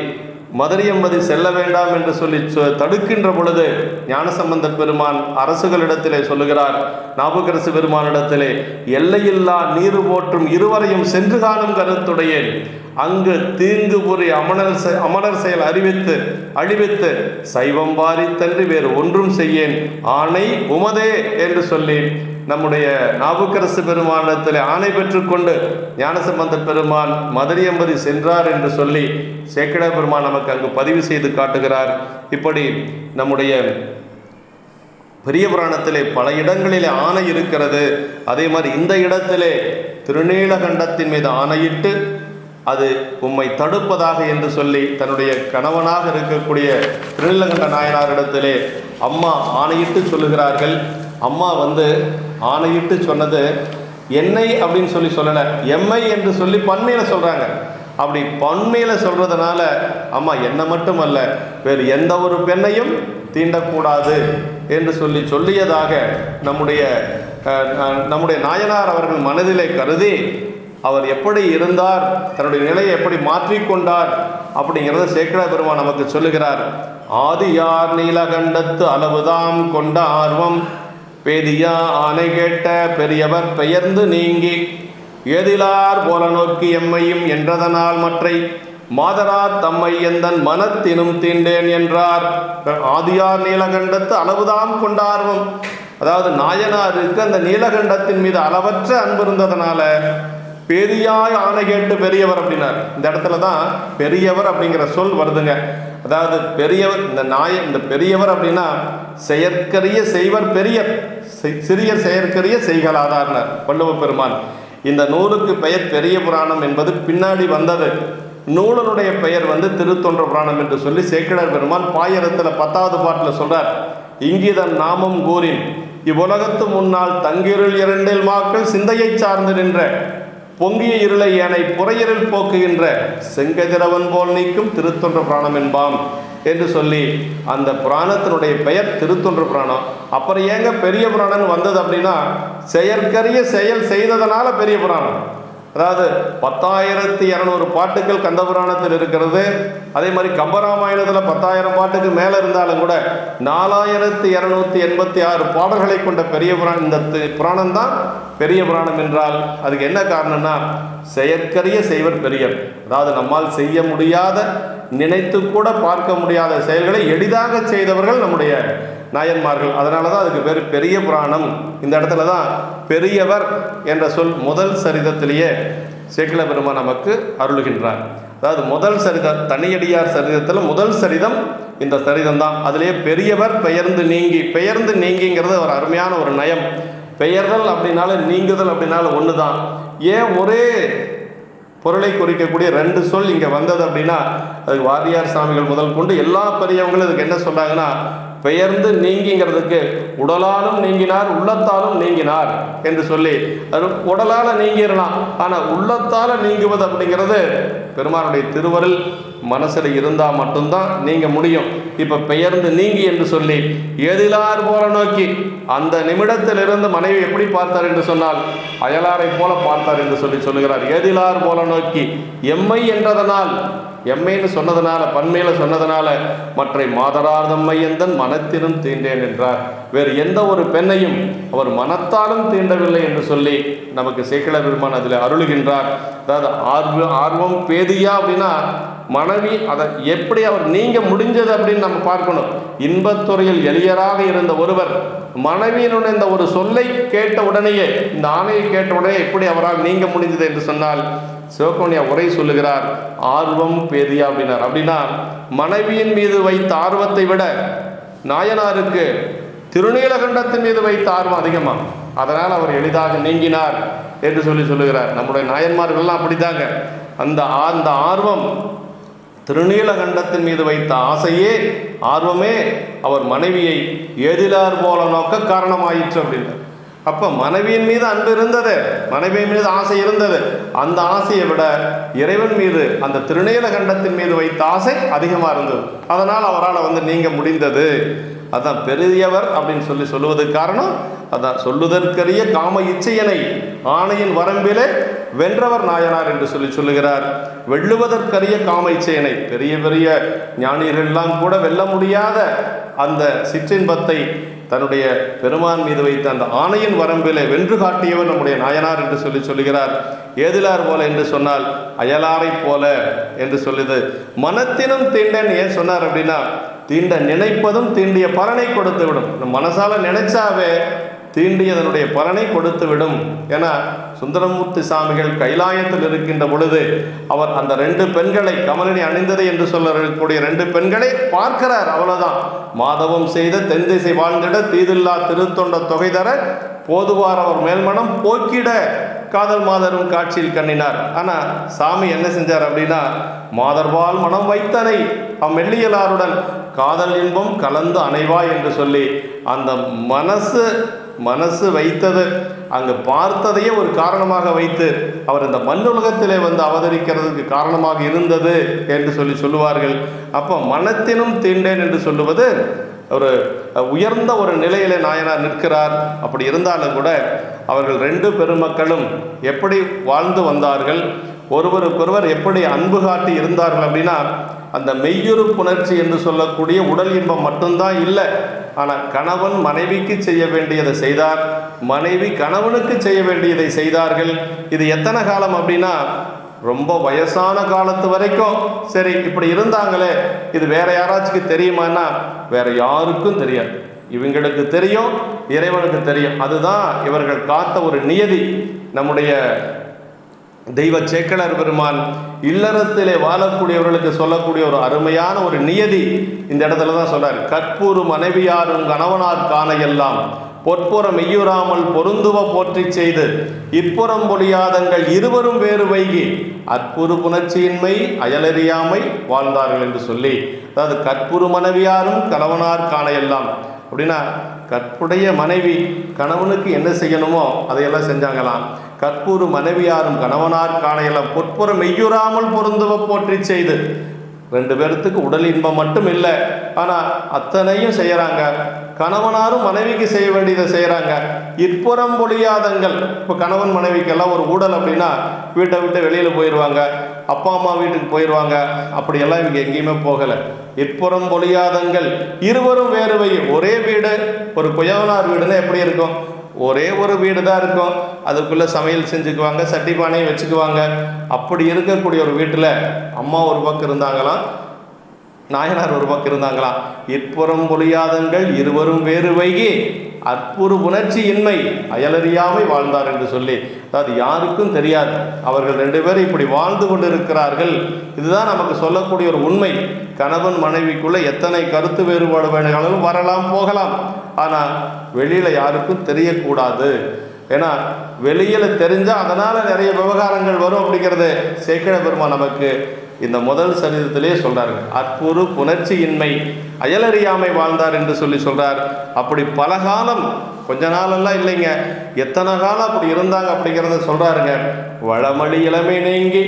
Speaker 1: மதுரையம்மதி செல்ல வேண்டாம் என்று சொல்லி தடுக்கின்ற பொழுது ஞானசம்பந்த பெருமான் அரசுகளிடத்திலே சொல்லுகிறார், நாவுக்கரசு பெருமானிடத்திலே, எல்லையில்லா நீரு போற்றும் இருவரையும் சென்று காணும் கருத்துடையேன், அங்கு தீங்கு புரி அமரர் செயல் அழிவித்து சைவம் பாரித்தன்று வேறு ஒன்றும் செய்யேன், ஆணை உமதே என்று சொல்லி நம்முடைய நாவுக்கரசு பெருமானிடத்தில் ஆணை பெற்றுக்கொண்டு ஞானசம்பந்த பெருமான் மதுரையம்பதி சென்றார் என்று சொல்லி சேக்கிழார் பெருமான் நமக்கு அங்கு பதிவு செய்து காட்டுகிறார். இப்படி நம்முடைய பெரிய புராணத்திலே பல இடங்களிலே ஆணை இருக்கிறது. அதே மாதிரி இந்த இடத்திலே திருநீலகண்டத்தின் மீது ஆணையிட்டு அது உம்மை தடுப்பதாக என்று சொல்லி தன்னுடைய கணவனாக இருக்கக்கூடிய திருநீலகண்ட நாயனாரிடத்திலே அம்மா ஆணையிட்டு சொல்லுகிறார்கள். அம்மா ஆணையிட்டு சொன்னது என்னை அப்படின்னு சொல்லலை, எம்மை என்று சொல்லி பன்மையில் சொல்கிறாங்க. அப்படி பன்மையில் சொல்கிறதுனால அம்மா என்னை மட்டுமல்ல வேறு எந்த ஒரு பெண்ணையும் தீண்டக்கூடாது என்று சொல்லியதாக நம்முடைய நாயனார் அவர்கள் மனதிலே கருதி அவர் எப்படி இருந்தார், தன்னுடைய நிலையை எப்படி மாற்றிக்கொண்டார் அப்படிங்கிறத சேக்கிழார் பெருமான் நமக்கு சொல்லுகிறார். ஆதியார் நீலகண்டத்து அளவுதாம் கொண்ட ஆர்வம் பேதியா ஆணை கேட்ட பெரியவர் பெயர்ந்து நீங்கி ஏதிலார் போல நோக்கி எம்மையும் என்றதனால் மற்றை மாதரார் தம்மை எந்தன் மனத்தினும் தீண்டேன் என்றார். ஆதியார் நீலகண்டத்து அளவுதாம் கொண்ட ஆர்வம், அதாவது நாயனாருக்கு அந்த நீலகண்டத்தின் மீது அளவற்ற அன்பு இருந்ததுனால பெரியாய் ஆணை கேட்டு பெரியவர் அப்படின்னார். இந்த இடத்துல தான் பெரியவர் அப்படிங்கிற சொல் வருதுங்க. அதாவது பெரியவர், இந்த பெரியவர் அப்படின்னா செயற்கரிய செய்வர் பெரியர், சிறியர் செயற்கரிய செய்கலாதார்னார் வள்ளுவ பெருமான். இந்த நூலுக்கு பெயர் பெரிய புராணம் என்பது பின்னாடி வந்தது. நூலனுடைய பெயர் திருத்தொன்ற புராணம் என்று சொல்லி சேக்கிழார் பெருமான் பாயிரத்தில் 10வது பாட்டில் சொல்றார். இங்கிதன் நாமம் கூறின் இவ்வுலகத்து முன்னால் தங்கிருள் இரண்டில் மாக்கள் சிந்தையை சார்ந்து நின்ற பொங்கிய இருளை ஏனை புறையிருள் போக்குகின்ற செங்கதிரவன் போல் நீக்கும் திருத்தொன்ற புராணம் என்பாம் என்று சொல்லி அந்த புராணத்தினுடைய பெயர் திருத்தொன்ற புராணம். அப்புறம் ஏங்க பெரிய புராணம் வந்தது அப்படின்னா செயற்கரிய செயல் செய்ததனால பெரிய புராணம். அதாவது 10,200 பாட்டுகள் கந்த புராணத்தில் இருக்கிறது. அதே மாதிரி கம்பராமாயணத்தில் 10,000 பாட்டுக்கு மேலே இருந்தாலும் கூட 4,286 பாடல்களை கொண்ட பெரிய புராணம். இந்த புராணம் தான் பெரிய புராணம் என்றால் அதுக்கு என்ன காரணம்னா செயற்கரிய செய்வர் பெரியர். அதாவது நம்மால் செய்ய முடியாத, நினைத்து கூட பார்க்க முடியாத செயல்களை எளிதாக செய்தவர்கள் நம்முடைய நாயன்மார்கள். அதனால தான் அதுக்கு பேர் பெரிய புராணம். இந்த இடத்துல தான் பெரியவர் என்ற சொல் முதல் சரிதத்திலேயே சேக்கிழார் பெருமான் நமக்கு அருளுகின்றார். அதாவது முதல் சரிதம் தனியடியார் சரிதத்தில் முதல் சரிதம் இந்த சரிதம் தான். அதிலேயே பெரியவர் பெயர்ந்து நீங்கி, பெயர்ந்து நீங்கிங்கிறது ஒரு அருமையான ஒரு நயம். பெயர்தல் அப்படின்னாலும் நீங்குதல் அப்படின்னாலும் ஒன்று தான். ஏன் ஒரே பொருளை குறிக்கக்கூடிய 2 சொல் இங்கே வந்தது அப்படின்னா அதுக்கு வாரியார் சாமிகள் முதல் கொண்டு எல்லா பெரியவங்களும் இதுக்கு என்ன சொல்கிறாங்கன்னா பெயர்ந்து நீங்கிங்கிறதுக்கு உடலாலும் நீங்கினார் உள்ளத்தாலும் நீங்கினார் என்று சொல்லி, அது உடலால் நீங்கிடலாம், ஆனால் உள்ளத்தால் நீங்குவது அப்படிங்கிறது பெருமானுடைய திருவருள் மனசில் இருந்தால் மட்டும்தான் நீங்க முடியும். இப்போ பெயர்ந்து நீங்கி என்று சொல்லி ஏதிலார் போல நோக்கி அந்த நிமிடத்தில் இருந்து மனைவி எப்படி பார்த்தார் என்று சொன்னால் அயலாரை போல பார்த்தார் என்று சொல்லுகிறார். ஏதிலார் போல நோக்கி எம்மை என்றதனால், எம்மைன்னு சொன்னதுனால பன்மையில் சொன்னதுனால மற்ற மாதரார் தம்மை எந்தன் மனத்திலும் தீண்டேன் என்றார். வேறு எந்த ஒரு பெண்ணையும் அவர் மனத்தாலும் தீண்டவில்லை என்று சொல்லி நமக்கு சேக்கிழார் பெருமான் அதில் அருளுகின்றார். அதாவது ஆர்வம் பேதியா அப்படின்னா மனைவி அதை எப்படி அவர் நீங்க முடிஞ்சது அப்படின்னு நம்ம பார்க்கணும். இன்பத்துறையில் எளியராக இருந்த ஒருவர் மனைவியினுடைய இந்த ஒரு சொல்லை கேட்ட உடனேயே, இந்த ஆணையை கேட்ட உடனே எப்படி அவரால் நீங்க முடிஞ்சது என்று சொன்னால் சிவகோணியா உரை சொல்லுகிறார். ஆர்வம் பேதியா அப்படின்னார். அப்படின்னா மனைவியின் மீது வைத்த ஆர்வத்தை விட நாயனாருக்கு திருநீலகண்டத்தின் மீது வைத்த ஆர்வம் அதிகமாக, அதனால் அவர் எளிதாக நீங்கினார் என்று சொல்லுகிறார். நம்முடைய நாயன்மார்கள்லாம் அப்படித்தாங்க. அந்த ஆர்வம் திருநீலகண்டத்தின் மீது வைத்த ஆசையே, ஆர்வமே அவர் மனைவியை ஏதிலார் போல நோக்க காரணமாயிற்று அப்படின்னு. அப்போ மனைவியின் மீது அன்பு இருந்தது, மனைவியின் மீது ஆசை இருந்தது. அந்த ஆசையை விட இறைவன் மீது அந்த திருநீலகண்டத்தின் மீது வைத்த ஆசை அதிகமாக இருந்தது. அதனால் அவரால் நீங்க முடிந்தது. அதான் பெரியவர் அப்படின்னு சொல்லுவதற்கு காரணம் அதான். சொல்லுதற்கரிய காம இச்சையனை ஆணையின் வரம்பிலே வென்றவர் நாயனார் என்று சொல்லுகிறார். வெல்லுவதற்கரிய காம இச்சையனை பெரிய பெரிய ஞானியர்கள்லாம் கூட வெல்ல முடியாத அந்த சிற்றின்பத்தை தன்னுடைய பெருமான் மீது வைத்த அந்த ஆணையின் வரம்பிலே வென்று காட்டியவர் நம்முடைய நாயனார் என்று சொல்லுகிறார். ஏதிலார் போல என்று சொன்னால் அயலாரை போல என்று சொல்லுது. மனத்தினும் தீண்டன் ஏன் சொன்னார் அப்படின்னா, தீண்ட நினைப்பதும் தீண்டிய பலனை கொடுத்து விடும். மனசால நினைச்சாவே தீண்டியதனுடைய பலனை கொடுத்துவிடும். ஏன்னா சுந்தரமூர்த்தி சாமிகள் கைலாயத்தில் இருக்கின்ற பொழுது அவர் அந்த 2 பெண்களை, கமலினி அணிந்தது என்று சொல்லக்கூடிய 2 பெண்களை பார்க்கிறார். அவ்வளவுதான். மாதவம் செய்த தென் திசை வாழ்ந்திட தீதில்லா திருத்தொண்ட தொகை தர போதுவார் அவர் மேல்மனம் போக்கிட காதல் மாதரும் காட்சியில் கண்ணினார். ஆனால் சாமி என்ன செஞ்சார் அப்படின்னா, மாதர்பால் மனம் வைத்தனை அம்மெல்லியலாருடன் காதல் இன்பம் கலந்து அணைவா என்று சொல்லி அந்த மனசு வைத்தது, அங்கு பார்த்ததையே ஒரு காரணமாக வைத்து அவர் இந்த மண்ணுலகத்திலே வந்து அவதரிக்கிறதுக்கு காரணமாக இருந்தது என்று சொல்லுவார்கள். அப்போ மனத்தினும் தீண்டேன் என்று சொல்லுவது ஒரு உயர்ந்த ஒரு நிலையிலே நாயனார் நிற்கிறார். அப்படி இருந்தாலும் கூட அவர்கள் 2 பெருமக்களும் எப்படி வாழ்ந்து வந்தார்கள், ஒருவருக்கொருவர் எப்படி அன்பு காட்டி இருந்தார்கள் அப்படின்னா, அந்த மெய்யுறு புணர்ச்சி என்று சொல்லக்கூடிய உடல் இன்பம் மட்டும்தான் இல்லை. ஆனால் கணவன் மனைவிக்கு செய்ய வேண்டியதை செய்தார், மனைவி கணவனுக்கு செய்ய வேண்டியதை செய்தார்கள். இது எத்தனை காலம் அப்படின்னா, ரொம்ப வயசான காலத்து வரைக்கும் சரி இப்படி இருந்தாங்களே, இது வேற யாராச்சுக்கு தெரியுமான்னா வேற யாருக்கும் தெரியாது. இவங்களுக்கு தெரியும், இறைவனுக்கு தெரியும். அதுதான் இவர்கள் காத்த ஒரு நியதி. நம்முடைய தெய்வ சேக்கலர் பெருமான் இல்லறத்திலே வாழக்கூடியவர்களுக்கு சொல்லக்கூடிய ஒரு அருமையான ஒரு நியதி இந்த இடத்துல தான் சொல்றாரு. கற்பூரு மனைவியாரும் கணவனார் காண எல்லாம் பொற்புறம் மெய்யுறாமல் பொருந்துவ போற்றி செய்து இப்புறம் பொழியாதங்கள் இருவரும் வேறு வைகி அற்புறு புணர்ச்சியின்மை அயலறியாமை வாழ்ந்தார்கள் என்று சொல்லி, அதாவது கற்புறு மனைவியாரும் கணவனார் காண எல்லாம் அப்படின்னா, கற்புடைய மனைவி கணவனுக்கு என்ன செய்யணுமோ அதையெல்லாம் செஞ்சாங்களாம். கற்பூரு மனைவியாரும் கணவனார் காணையெல்லாம் பொற்புற மெய்யுறாமல் பொருந்துவ போற்றி செய்து 2 பேர்த்துக்கு உடல் இன்பம் மட்டும் இல்லை, ஆனால் அத்தனையும் செய்கிறாங்க. கணவனாரும் மனைவிக்கு செய்ய வேண்டியதை செய்கிறாங்க. இப்புறம் பொழியாதங்கள், இப்போ கணவன் மனைவிக்கெல்லாம் ஒரு ஊடல் அப்படின்னா வீட்டை விட்டு வெளியில் போயிடுவாங்க, அப்பா அம்மா வீட்டுக்கு போயிடுவாங்க. அப்படியெல்லாம் இவங்க எங்கேயுமே போகலை. இப்புறம் பொழியாதங்கள் இருவரும் வேறு வை. ஒரே வீடு, ஒரு குயவனார் வீடுன்னா எப்படி இருக்கும், ஒரே ஒரு வீடு தான் இருக்கும், அதுக்குள்ளே சமையல் செஞ்சுக்குவாங்க, சட்டி பானையும் வச்சுக்குவாங்க. அப்படி இருக்கக்கூடிய ஒரு வீட்டில் அம்மா ஒரு பக்கம் இருந்தாங்களாம், நாயனார் ஒரு பக்கம் இருந்தாங்களாம். இப்புறம் பொழியாதங்கள் இருவரும் வேறு வைகி அற்புறு உணர்ச்சியின்மை அயலறியாமை வாழ்ந்தார் என்று சொல்லி, அதாவது யாருக்கும் தெரியாது அவர்கள் 2 பேரும் இப்படி வாழ்ந்து கொண்டு இருக்கிறார்கள். இதுதான் நமக்கு சொல்லக்கூடிய ஒரு உண்மை. கணவன் மனைவிக்குள்ள எத்தனை கருத்து வேறுபாடு வேணுங்களும் வரலாம் போகலாம், ஆனால் வெளியில் யாருக்கும் தெரியக்கூடாது. ஏன்னா வெளியில் தெரிஞ்சால் அதனால் நிறைய விவகாரங்கள் வரும் அப்படிங்கிறது சேக்கிழ பெருமான் நமக்கு இந்த முதல் சரிதத்திலே சொல்றாரு. அற்புறு புணர்ச்சியின்மை அயலறியாமை வாழ்ந்தார் என்று சொல்றார். அப்படி பல காலம், கொஞ்ச நாளெல்லாம் இல்லைங்க, எத்தனை காலம் அப்படி இருந்தாங்க அப்படிங்கிறத சொல்றாருங்க. வளமளி இளமை நீங்கி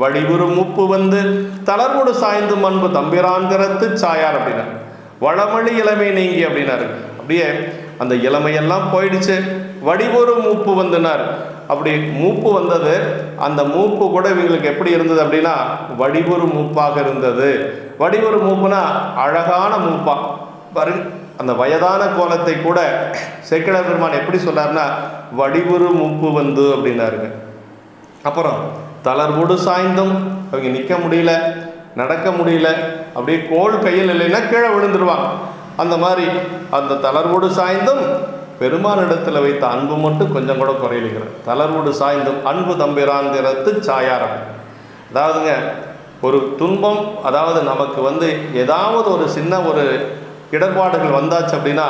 Speaker 1: வடிவுறு மூப்பு வந்து தளர்வோடு சாய்ந்து அன்பு தம்பிரான்கிறத்து சாயார் அப்படின்னாரு. வளமளி இளமை நீங்கி அப்படின்னாரு. அப்படியே அந்த இளமையெல்லாம் போயிடுச்சு, வடிவொரு மூப்பு வந்துனார். அப்படி மூப்பு வந்தது, அந்த மூப்பு கூட இவங்களுக்கு எப்படி இருந்தது அப்படின்னா வடிவொரு மூப்பாக இருந்தது. வடிவொரு மூப்புனா அழகான மூப்பா பாரு. அந்த வயதான கோலத்தை கூட சேக்கிழ பெருமான் எப்படி சொன்னார்னா வடிவொரு மூப்பு வந்து அப்படின்னாருங்க. அப்புறம் தளர்வோடு சாய்ந்தும் அவங்க நிற்க முடியல, நடக்க முடியல, அப்படியே கோல் கையில் இல்லைன்னா கீழே விழுந்துருவாங்க. அந்த மாதிரி அந்த தளர்வோடு சாய்ந்தும் பெருமானிடத்தில் வைத்த அன்பு மட்டும் கொஞ்சம் கூட குறையிலுங்கிறார். தளர்வோடு சாய்ந்தும் அன்பு தம்பிராந்திரத்து சாயாரம். அதாவதுங்க ஒரு துன்பம், அதாவது நமக்கு ஏதாவது ஒரு சின்ன ஒரு இடர்பாடுகள் வந்தாச்சு அப்படின்னா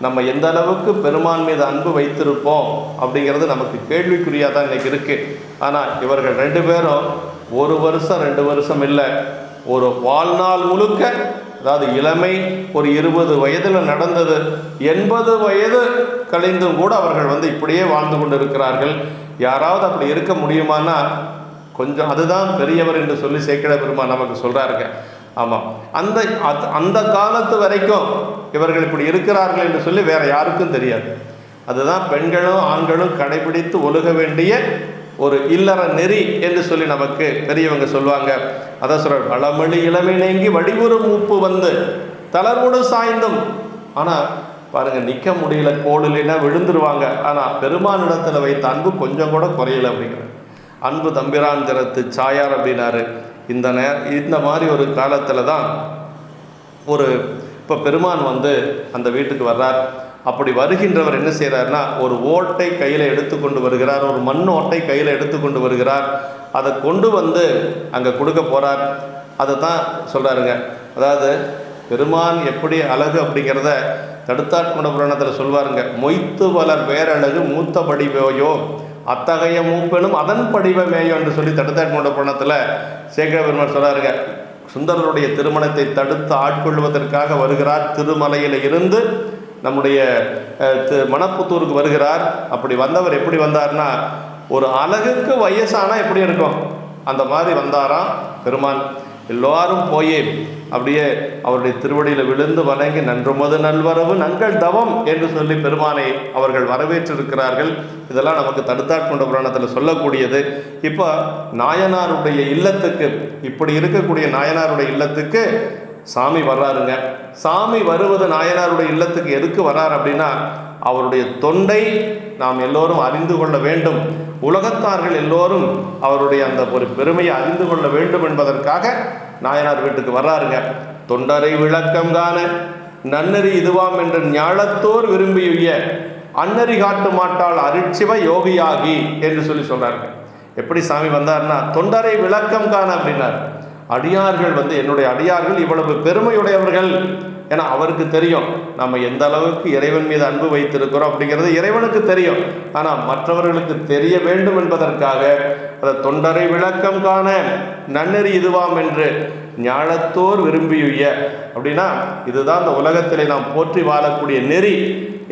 Speaker 1: நம்ம எந்த அளவுக்கு பெருமான் மீது அன்பு வைத்திருப்போம் அப்படிங்கிறது நமக்கு கேள்விக்குறியாக தான் இன்றைக்கி இருக்குது. ஆனால் இவர்கள் 2 பேரும் 1 வருஷம் 2 வருஷம் இல்லை, ஒரு வாழ்நாள் முழுக்க, அதாவது இளமை ஒரு 20 வயதில் நடந்தது, 80 வயது கழிந்தும் கூட அவர்கள் இப்படியே வாழ்ந்து கொண்டு இருக்கிறார்கள். யாராவது அப்படி இருக்க முடியுமானா கொஞ்சம் அதுதான் பெரியவர் என்று சொல்லி சேக்கிழ பெருமான் நமக்கு சொல்கிறாருங்க. ஆமாம், அந்த காலத்து வரைக்கும் இவர்கள் இப்படி இருக்கிறார்கள் என்று சொல்லி வேற யாருக்கும் தெரியாது. அதுதான் பெண்களும் ஆண்களும் கடைபிடித்து ஒழுக வேண்டிய ஒரு இல்லற நெறி என்று சொல்லி நமக்கு பெரியவங்க சொல்லுவாங்க. அதான் சொல்ற வளமொழி இளமை நீங்கி வடிவுறு மூப்பு வந்து தளர்வோடு சாய்ந்தும். ஆனால் பாருங்க, நிற்க முடியல, கோடுலைன்னா விழுந்துருவாங்க. ஆனால் பெருமானிடத்தில் வைத்த அன்பு கொஞ்சம் கூட குறையல அப்படிங்கிற அன்பு தம்பிரான் திறத்து சாயார் அப்படின்னாரு. இந்த மாதிரி ஒரு காலத்தில் தான் இப்போ பெருமான் அந்த வீட்டுக்கு வர்றார். அப்படி வருகின்றவர் என்ன செய்கிறார்னா, ஒரு ஓட்டை கையில் எடுத்துக்கொண்டு வருகிறார், ஒரு மண் ஓட்டை கையில் எடுத்துக்கொண்டு வருகிறார். அதை கொண்டு வந்து அங்கே கொடுக்க போகிறார். அதை தான் சொல்கிறாருங்க. அதாவது பெருமான் எப்படி அழகு அப்படிங்கிறத தடுத்தாட்கொண்ட புராணத்தில் சொல்வாருங்க. மொய்த்து வளர் வேறழகு மூத்த படிவையோ அத்தகைய மூப்பெனும் அதன் படிவமேயோ என்று சொல்லி தடுத்தாட்கொண்ட புராணத்தில் சேக்கிழ பெருமான் சொல்கிறாருங்க. சுந்தரருடைய திருமணத்தை தடுத்து ஆட்கொள்வதற்காக வருகிறார். திருமலையில் இருந்து நம்முடைய மணப்புத்தூருக்கு வருகிறார். அப்படி வந்தவர் எப்படி வந்தார்னா, ஒரு அழகுக்கு வயசானால் எப்படி இருக்கும் அந்த மாதிரி வந்தாராம் பெருமான். எல்லாரும் போய் அப்படியே அவருடைய திருவடியில் விழுந்து வணங்கி நன்றுமது நல்வரவு நங்கள் தவம் என்று சொல்லி பெருமானை அவர்கள் வரவேற்றிருக்கிறார்கள். இதெல்லாம் நமக்கு தடுத்தாட்கொண்ட புராணத்தில் சொல்லக்கூடியது. இப்போ நாயனாருடைய இல்லத்துக்கு, இப்படி இருக்கக்கூடிய நாயனாருடைய இல்லத்துக்கு சாமி வர்றாருங்க. சாமி வருவது நாயனாருடைய இல்லத்துக்கு எதுக்கு வர்றார் அப்படின்னா, அவருடைய தொண்டை நாம் எல்லோரும் அறிந்து கொள்ள வேண்டும், உலகத்தார்கள் எல்லோரும் அவருடைய அந்த ஒரு பெருமையை அறிந்து கொள்ள வேண்டும் என்பதற்காக நாயனார் வீட்டுக்கு வர்றாருங்க. தொண்டரை விளக்கம் காண நன்னறி இதுவாம் என்று ஞாழத்தோர் விரும்பியுய அன்னறி காட்டு மாட்டால் அருட்சிவ யோகியாகி என்று சொல்லி சொல்றாருங்க. எப்படி சாமி வந்தார்னா, தொண்டரை விளக்கம் காண அப்படின்னார். அடியார்கள் என்னுடைய அடியார்கள் இவ்வளவு பெருமையுடையவர்கள். ஏன்னா அவருக்கு தெரியும் நம்ம எந்த அளவுக்கு இறைவன் மீது அன்பு வைத்திருக்கிறோம் அப்படிங்கிறது இறைவனுக்கு தெரியும். ஆனால் மற்றவர்களுக்கு தெரிய வேண்டும் என்பதற்காக அதை தொண்டரை விளக்கம் காண நன்னறி இதுவாம் என்று ஞாழத்தோர் விரும்பியுய அப்படின்னா, இதுதான் இந்த உலகத்திலே நாம் போற்றி வாழக்கூடிய நெறி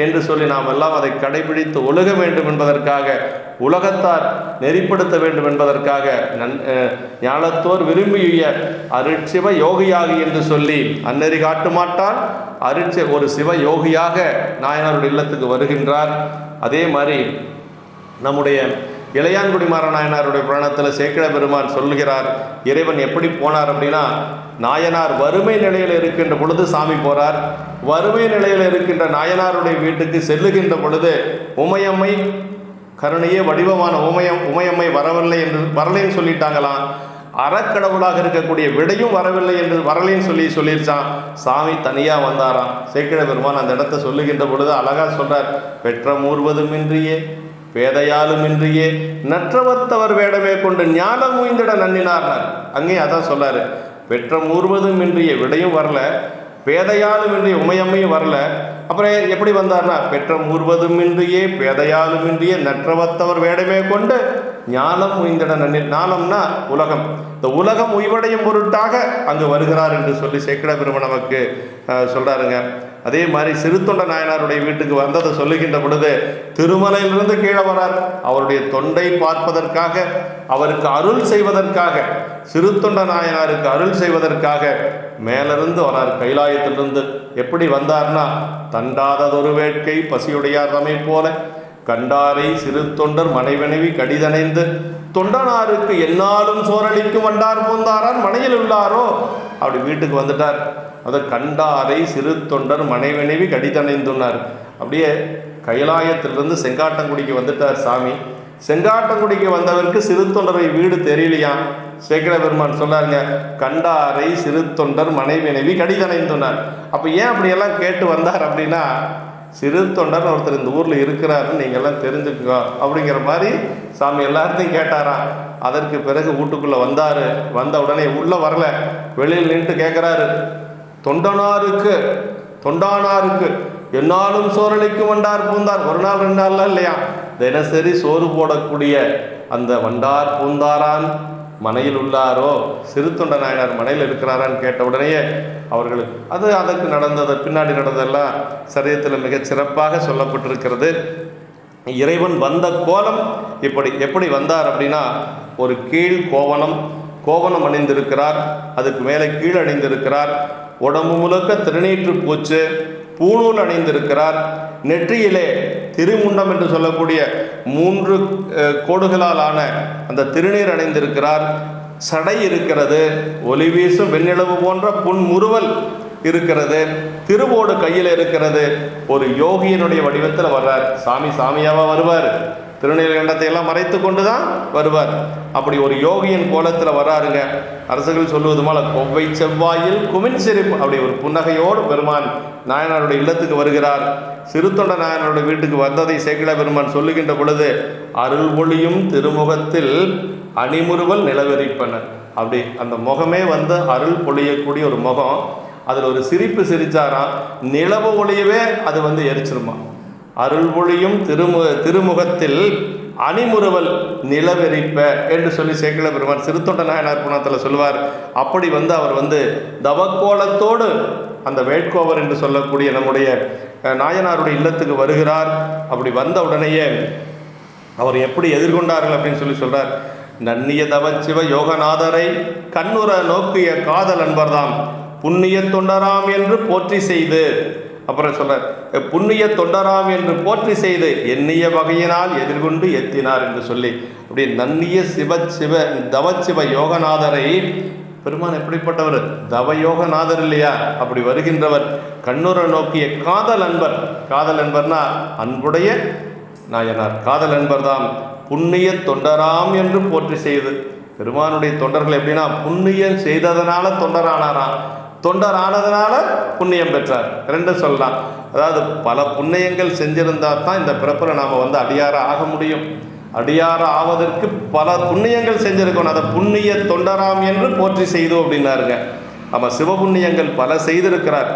Speaker 1: என்று சொல்லி நாம் எல்லாம் அதை கடைபிடித்து ஒழுக வேண்டும் என்பதற்காக, உலகத்தார் நெறிப்படுத்த வேண்டும் என்பதற்காக ஞாழத்தோர் விரும்பியுய அருட்சிவ யோகியாகி என்று சொல்லி அன்னறி காட்டு மாட்டான் ஒரு சிவ யோகியாக நாயனாருடைய இல்லத்துக்கு வருகின்றார். அதே மாதிரி நம்முடைய இளையான்குடி மாறநாயனாருடைய புராணத்தில் சேக்கிழ பெருமான் சொல்கிறார், இறைவன் எப்படி போனார் அப்படின்னா, நாயனார் வறுமை நிலையில் இருக்கின்ற பொழுது சாமி போறார். வறுமை நிலையில் இருக்கின்ற நாயனாருடைய வீட்டுக்கு செல்லுகின்ற பொழுது உமையம்மை கருணையே வடிவமான உமையம்மை வரலைன்னு சொல்லிட்டாங்களாம். அறக்கடவுளாக இருக்கக்கூடிய விடையும் வரலைன்னு சொல்லிருச்சான். சாமி தனியாக வந்தாராம். சேக்கிழ பெருமான் அந்த இடத்த சொல்லுகின்ற பொழுது அழகா சொல்றார், பெற்ற மூர்வதுமின்றியே பேதையாலுமின்றியே நற்றவத்தவர் வேடமே கொண்டு ஞானம் முயந்திட நன்னினார்னார். அங்கேயும் அதான் சொல்லாரு, பெற்ற மூர்வதுமின்றியே விடையும் வரல, பேதையாலுமின்றிய உமையம்மையும் வரல. அப்புறம் எப்படி வந்தார்னா, பெற்ற மூர்வதுமின்றியே பேதையாலுமின்றியே நற்றவத்தவர் வேடமே கொண்டு ஞானம் உய்ந்திட நன்னி. ஞானம்னா உலகம், இந்த உலகம் உய்வடையும் பொருட்டாக அங்கு வருகிறார் என்று சொல்லி சேக்கிழ பெருமான் நமக்கு சொல்றாருங்க. அதே மாதிரி சிறுத்தொண்ட நாயனாருடைய வீட்டுக்கு வந்ததை சொல்லுகின்ற பொழுது திருமலையிலிருந்து கீழே வரார். அவருடைய தொண்டை பார்ப்பதற்காக, அவருக்கு அருள் செய்வதற்காக, சிறுத்தொண்ட நாயனாருக்கு அருள் செய்வதற்காக மேலிருந்து வரார், கைலாயத்திலிருந்து. எப்படி வந்தார்னா, தண்டாததொரு வேட்கை பசியுடையார் தமை போல கண்டாரை சிறு தொண்டர் மனைவினைவி கடிதணைந்து தொண்டனாருக்கு என்னாலும் சோரளிக்கும் வண்டார் போந்தாரான் மனையில் உள்ளாரோ. அப்படி வீட்டுக்கு வந்துட்டார். அதை கண்டாரை சிறு தொண்டர் மனைவினைவி கடிதணைந்துன்னார். அப்படியே கைலாயத்திலிருந்து செங்காட்டங்குடிக்கு வந்துட்டார் சாமி. செங்காட்டங்குடிக்கு வந்தவருக்கு சிறு தொண்டரை வீடு தெரியலையாம். சேக்கிழ பெருமான் சொன்னாருங்க, கண்டாரை சிறு தொண்டர் மனைவினைவி கடிதணைந்துன்னார். அப்போ ஏன் அப்படியெல்லாம் கேட்டு வந்தார் அப்படின்னா, சிறு தொண்டர் ஒருத்தர் இந்த ஊரில் இருக்கிறாருன்னு நீங்கள்லாம் தெரிஞ்சுக்கோ அப்படிங்கிற மாதிரி சாமி எல்லாத்தையும் கேட்டாராம். அதற்கு பிறகு வீட்டுக்குள்ளே வந்தார். வந்த உடனே உள்ளே வரல, வெளியில் நின்று கேட்குறாரு, தொண்டானாருக்கு என்னாலும் சோரளிக்கும் வண்டார் பூந்தார். ஒரு நாள் 2 நாள்லாம் இல்லையா, தினசரி சோறு போடக்கூடிய அந்த வண்டார் பூந்தாரான் மனையில் உள்ளாரோ, சிறு தொண்ட நாயனார் மனையில் இருக்கிறாரான்னு கேட்ட உடனேயே அவர்களுக்கு அதற்கு நடந்தது, பின்னாடி நடந்ததெல்லாம் சரியத்தில் மிகச் சிறப்பாக சொல்லப்பட்டிருக்கிறது. இறைவன் வந்த கோலம் எப்படி வந்தார் அப்படின்னா, ஒரு கீழ் கோவணம் அணிந்திருக்கிறார், அதுக்கு மேலே கீழ் அணிந்திருக்கிறார், உடம்பு முழுக்க திருநீற்று பூச்சு பூணூல் அணிந்திருக்கிறார், நெற்றியிலே திருமுண்டம் என்று சொல்லக்கூடிய 3 கோடுகளால் ஆன அந்த திருநீர் அணிந்திருக்கிறார், சடை இருக்கிறது, ஒளி வீசும் வெண்ணிலவு போன்ற புன்முறுவல் இருக்கிறது, திருவோடு கையில் இருக்கிறது. ஒரு யோகியினுடைய வடிவத்தில் வர்றார் சாமி. சாமியாவா வருவார், திருநீலகண்டத்தை எல்லாம் மறைத்து கொண்டு தான் வருவார். அப்படி ஒரு யோகியின் கோலத்தில் வராருங்க. அரசர்கள் சொல்லுவது போல கொவ்வை செவ்வாயில் குமின் சிரிப்பு, அப்படி ஒரு புன்னகையோடு பெருமான் நாயனாருடைய இல்லத்துக்கு வருகிறார். சிறுத்தொண்ட நாயனாருடைய வீட்டுக்கு வந்ததை சேக்கிழ பெருமான் சொல்லுகின்ற பொழுது, அருள் ஒளியும் திருமுகத்தில் அணிமுறுவல் நிலவெறிப்பன. அப்படி அந்த முகமே வந்து அருள் பொழியக்கூடிய ஒரு முகம். அதில் ஒரு சிரிப்பு சிரிச்சாராம், நிலவு ஒளியவே அது வந்து எரிச்சிருமா. அருள் ஒளியும் திருமுகத்தில் அணிமுறுவல் நிலவெறிப்ப என்று சொல்லி சேக்கிழ பெருமான் சிறுத்தொண்ட நாயனார் புராணத்தில் சொல்லுவார். அப்படி வந்து அவர் வந்து தவக்கோலத்தோடு அந்த வேட்கோவர் என்று சொல்லக்கூடிய நம்முடைய நாயனாருடைய இல்லத்துக்கு வருகிறார். அப்படி வந்த உடனேயே அவர் எப்படி எதிர்கொண்டார்கள் அப்படின்னு சொல்லி சொல்றார். நன்னிய தவச்சிவ யோகநாதரை கண்ணுற நோக்கிய காதல் அன்பர்தாம் புண்ணிய தொண்டராம் என்று போற்றி செய்து, அப்புறம் சொல்றார், புண்ணிய தொண்டராம் என்று போற்றி செய்து எண்ணிய வகையினால் எதிர்கொண்டு எத்தினார் என்று சொல்லி, அப்படி நன்னிய தவச்சிவ யோகநாதரை பெருமான் எப்படிப்பட்டவர், தவயோகநாதர் இல்லையா, அப்படி வருகின்றவர். கண்ணுற நோக்கிய காதல் அன்பர், காதல் அன்பர்னா அன்புடைய நாயனார், காதல் அன்பர் தான் புண்ணிய தொண்டராம் என்று போற்றி செய்து. பெருமானுடைய தொண்டர்கள் எப்படின்னா புண்ணியம் செய்ததனால தொண்டரானாராம், தொண்டரானதுனால புண்ணியம் பெற்றார். ரெண்டு சொல்லலாம். அதாவது பல புண்ணியங்கள் செஞ்சிருந்தால் தான் இந்த பிறப்பில் நாம் வந்து அடியார ஆக முடியும். அடியார ஆவதற்கு பல புண்ணியங்கள் செஞ்சிருக்கணும். அதை புண்ணிய தொண்டராம் என்று போற்றி செய்தோம் அப்படின்னாருங்க. நம்ம சிவபுண்ணியங்கள் பல செய்திருக்கிறார்.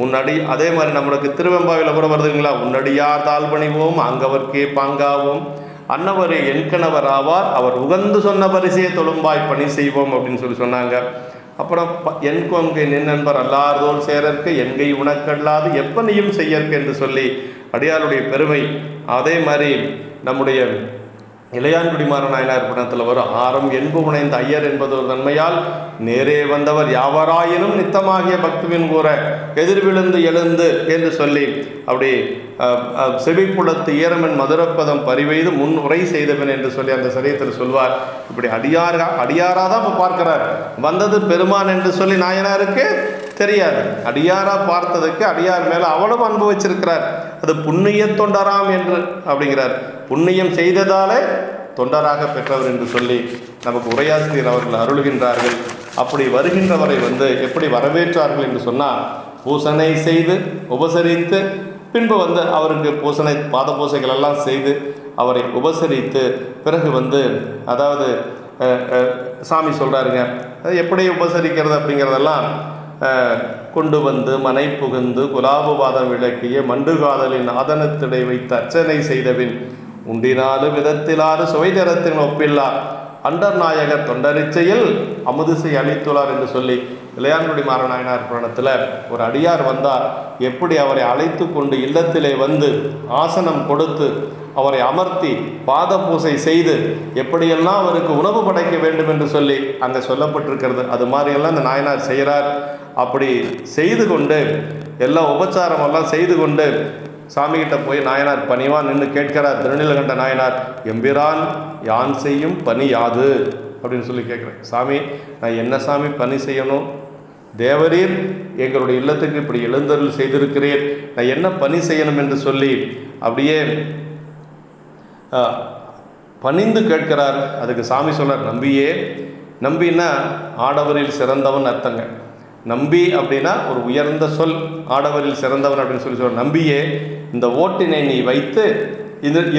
Speaker 1: உன்னடி அதே மாதிரி நம்மளுக்கு திருவெம்பாவில் கூட வருதுங்களா, உன்னடியார் தாழ்பணிவோம் அங்கவர்க்கே பாங்காவோம் அன்னவர் என்கணவர் ஆவார் அவர் உகந்து சொன்ன பரிசையை தொழும்பாய் பணி செய்வோம் அப்படின்னு சொல்லி சொன்னாங்க. அப்புறம் என் கொங்கை நின்னன்பர் அல்லாதோல் சேரற்கு எங்கை உனக்கல்லாது எப்பனையும் செய்யற்கு என்று சொல்லி அடியாருடைய பெருமை. அதே மாதிரி நம்முடைய இளையான்குடிமாற நாயனார் படத்தில் வரும், ஆரம் என்பு உணைந்த ஐயர் என்பது ஒரு நன்மையால் நேரே வந்தவர் யாவராயினும் நித்தமாகிய பக்துவின் கூற எதிர்விழுந்து எழுந்து என்று சொல்லி, அப்படி செவிப்புலத்து ஈரமன் மதுரப்பதம் பரிவெய்து முன் உரை செய்தவன் என்று சொல்லி அந்த சரியத்தில் சொல்வார். இப்படி அடியாராக தான் இப்போ பார்க்கிறார். வந்தது பெருமான் என்று சொல்லி நாயனாருக்கு தெரியாது. அடியாராக பார்த்ததுக்கு அடியார் மேலே அவ்வளவு அன்பு வச்சிருக்கிறார். அது புண்ணிய தொண்டராம் என்று அப்படிங்கிறார். புண்ணியம் செய்ததாலே தொண்டராக பெற்றவர் என்று சொல்லி நமக்கு உரையாசிரியர் அவர்கள் அருள்கின்றார்கள். அப்படி வருகின்றவரை வந்து எப்படி வரவேற்றார்கள் என்று சொன்னால், பூசனை செய்து உபசரித்து பின்பு வந்து அவருக்கு பூசனை பாத பூசைகள் எல்லாம் செய்து அவரை உபசரித்து பிறகு வந்து, அதாவது சாமி சொல்கிறாருங்க எப்படி உபசரிக்கிறது அப்படிங்கிறதெல்லாம், கொண்டு வந்து மனை புகுந்து குலாபுவாதம் விளக்கிய மண்டுகாதலின் ஆதனத்திடை வைத்து அர்ச்சனை செய்தபின் உண்டினாலு விதத்திலாறு சுவைதரத்தின் ஒப்பில்லார் அண்டர் நாயகர் தொண்டரிச்சையில் அமுதிசை அளித்துள்ளார் என்று சொல்லி இளையான்குடி மாறநாயனார் புராணத்தில் ஒரு அடியார் வந்தார். எப்படி அவரை அழைத்து கொண்டு இல்லத்திலே வந்து ஆசனம் கொடுத்து அவரை அமர்த்தி பாத பூசை செய்து எப்படியெல்லாம் அவருக்கு உணவு படைக்க வேண்டும் என்று சொல்லி அங்கே சொல்லப்பட்டிருக்கிறது. அது மாதிரியெல்லாம் இந்த நாயனார் செய்கிறார். அப்படி செய்து கொண்டு எல்லாம் உபச்சாரமெல்லாம் செய்து கொண்டு சாமிகிட்ட போய் நாயனார் பணிவான் நின்று கேட்கிறார். திருநீலகண்ட நாயனார், எம்பிரான் யான் செய்யும் பணி யாது அப்படின்னு சொல்லி கேட்குறேன். சாமி, நான் என்ன சாமி பணி செய்யணும்? தேவரீர் எங்களுடைய இல்லத்துக்கு இப்படி எழுந்தருள் செய்திருக்கிறீர், நான் என்ன பணி செய்யணும் என்று சொல்லி அப்படியே பணிந்து கேட்கிறார். அதுக்கு சாமி சொல்றார், நம்பியே. நம்பின்னா ஆடவரில் சிறந்தவன் அர்த்தங்க. நம்பி அப்படின்னா ஒரு உயர்ந்த சொல், ஆடவரில் சிறந்தவன் அப்படின்னு சொல்லி சொல்ற. நம்பியே, இந்த ஓட்டினை நீ வைத்து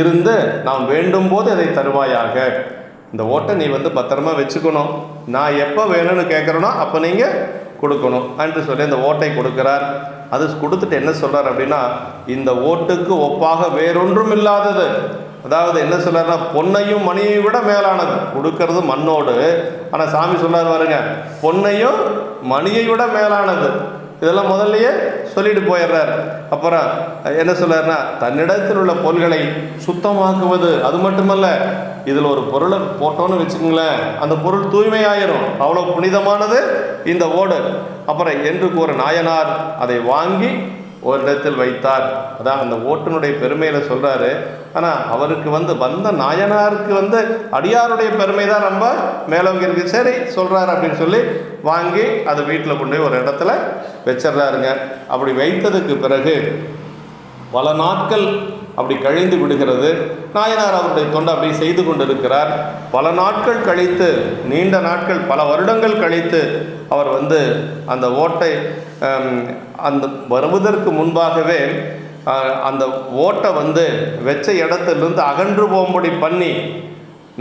Speaker 1: இருந்து நாம் வேண்டும் போது அதை தருவாயாக. இந்த ஓட்டை நீ வந்து பத்திரமா வச்சுக்கணும், நான் எப்போ வேணும்னு கேட்குறேனோ அப்போ நீங்கள் கொடுக்கணும் என்று சொல்லி அந்த ஓட்டை கொடுக்கிறார். அது கொடுத்துட்டு என்ன சொல்கிறார் அப்படின்னா, இந்த ஓட்டுக்கு ஒப்பாக வேறொன்றும் இல்லாதது. அதாவது என்ன சொல்றாருன்னா, பொன்னையும் மணியை விட மேலானது. கொடுக்கறது மண்ணோடு, ஆனால் சாமி சொல்றாரு பாருங்க, பொன்னையும் மணியை விட மேலானது. இதெல்லாம் முதல்லையே சொல்லிட்டு போயிடுறார். அப்புறம் என்ன சொல்றாருன்னா, தன்னிடத்தில் உள்ள பொருள்களை சுத்தமாக்குவது. அது மட்டுமல்ல, இதில் ஒரு பொருளை போட்டோன்னு வச்சுக்கோங்களேன், அந்த பொருள் தூய்மையாயிரும், அவ்வளோ புனிதமானது இந்த ஓடு. அப்புறம் என்று கூற நாயனார் அதை வாங்கி ஒரு இடத்தில் வைத்தார். அதான் அந்த ஓட்டினுடைய பெருமையில் சொல்கிறாரு. ஆனால் அவருக்கு வந்து வந்த நாயனாருக்கு வந்து அடியாருடைய பெருமை தான் ரொம்ப மேலோங்கி இருக்கு. சரி சொல்கிறாரு அப்படின்னு சொல்லி வாங்கி அதை வீட்டில் கொண்டு போய் ஒரு இடத்துல வச்சிட்றாருங்க. அப்படி வைத்ததுக்கு பிறகு பல நாட்கள் அப்படி கழிந்து விடுகிறது. நாயனார் அவருடைய தொண்டை அப்படி செய்து கொண்டிருக்கிறார். பல நாட்கள் கழித்து, நீண்ட நாட்கள், பல வருடங்கள் கழித்து அவர் அந்த ஓட்டை அந்த வருவதற்கு முன்பாகவே அந்த ஓட்டை வச்ச இடத்திலிருந்து அகன்று போகும்படி பண்ணி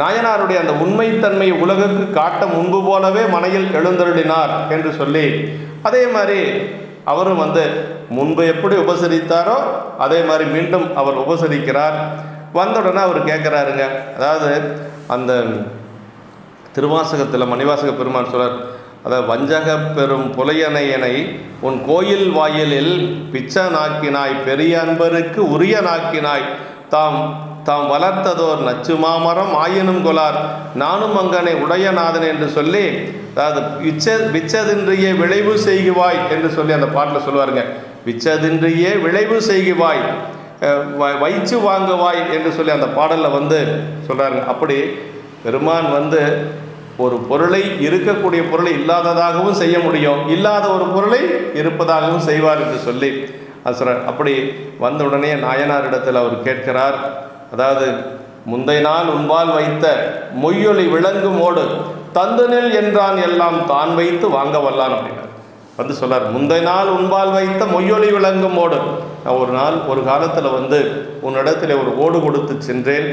Speaker 1: நாயனாருடைய அந்த உண்மைத்தன்மையை உலகுக்கு காட்ட முன்பு போலவே மனையில் எழுந்தருளினார் என்று சொல்லி, அதே மாதிரி அவரும் முன்பு எப்படி உபசரித்தாரோ அதே மாதிரி மீண்டும் அவர் உபசரிக்கிறார். வந்தவுடனே அவர் கேட்குறாருங்க, அதாவது அந்த திருவாசகத்தில் மணிவாசக பெருமான் சொல்றார், அதாவது வஞ்சக பெரும் புலையனையனை உன் கோயில் வாயிலில் பிச்சை நாக்கினாய், பெரிய அன்பருக்கு உரிய நாக்கினாய், தாம் தாம் வளர்த்ததோர் நச்சு மாமரம் ஆயினும் கொலார் நானும் அங்கனை உடையநாதன் என்று சொல்லி, அதாவது விச்சதின்றியே விளைவு செய்குவாய் என்று சொல்லி அந்த பாட்டில் சொல்லுவாருங்க. விச்சதின்றியே விளைவு செய்குவாய், வைச்சு வாங்குவாய் என்று சொல்லி அந்த பாடலில் சொல்கிறாருங்க. அப்படி பெருமான் ஒரு பொருளை, இருக்கக்கூடிய பொருளை இல்லாததாகவும் செய்ய முடியும், இல்லாத ஒரு பொருளை இருப்பதாகவும் செய்வார் என்று சொல்லி அது சொல்கிறார். அப்படி வந்த உடனே நாயனாரிடத்தில் அவர் கேட்கிறார், அதாவது முந்தை நாள் உன்பால் வைத்த மொய்யொலி விளங்குமோடு தந்துனில் என்றான் எல்லாம் தான் வைத்து வாங்க வல்லான் அப்படின்னார். சொல்றார், முந்தை நாள் உன்பால் வைத்த மொய்யொலி விளங்குமோடு, நான் ஒரு நாள் ஒரு காலத்தில் உன்னிடத்தில் ஒரு ஓடு கொடுத்து சென்றேன்,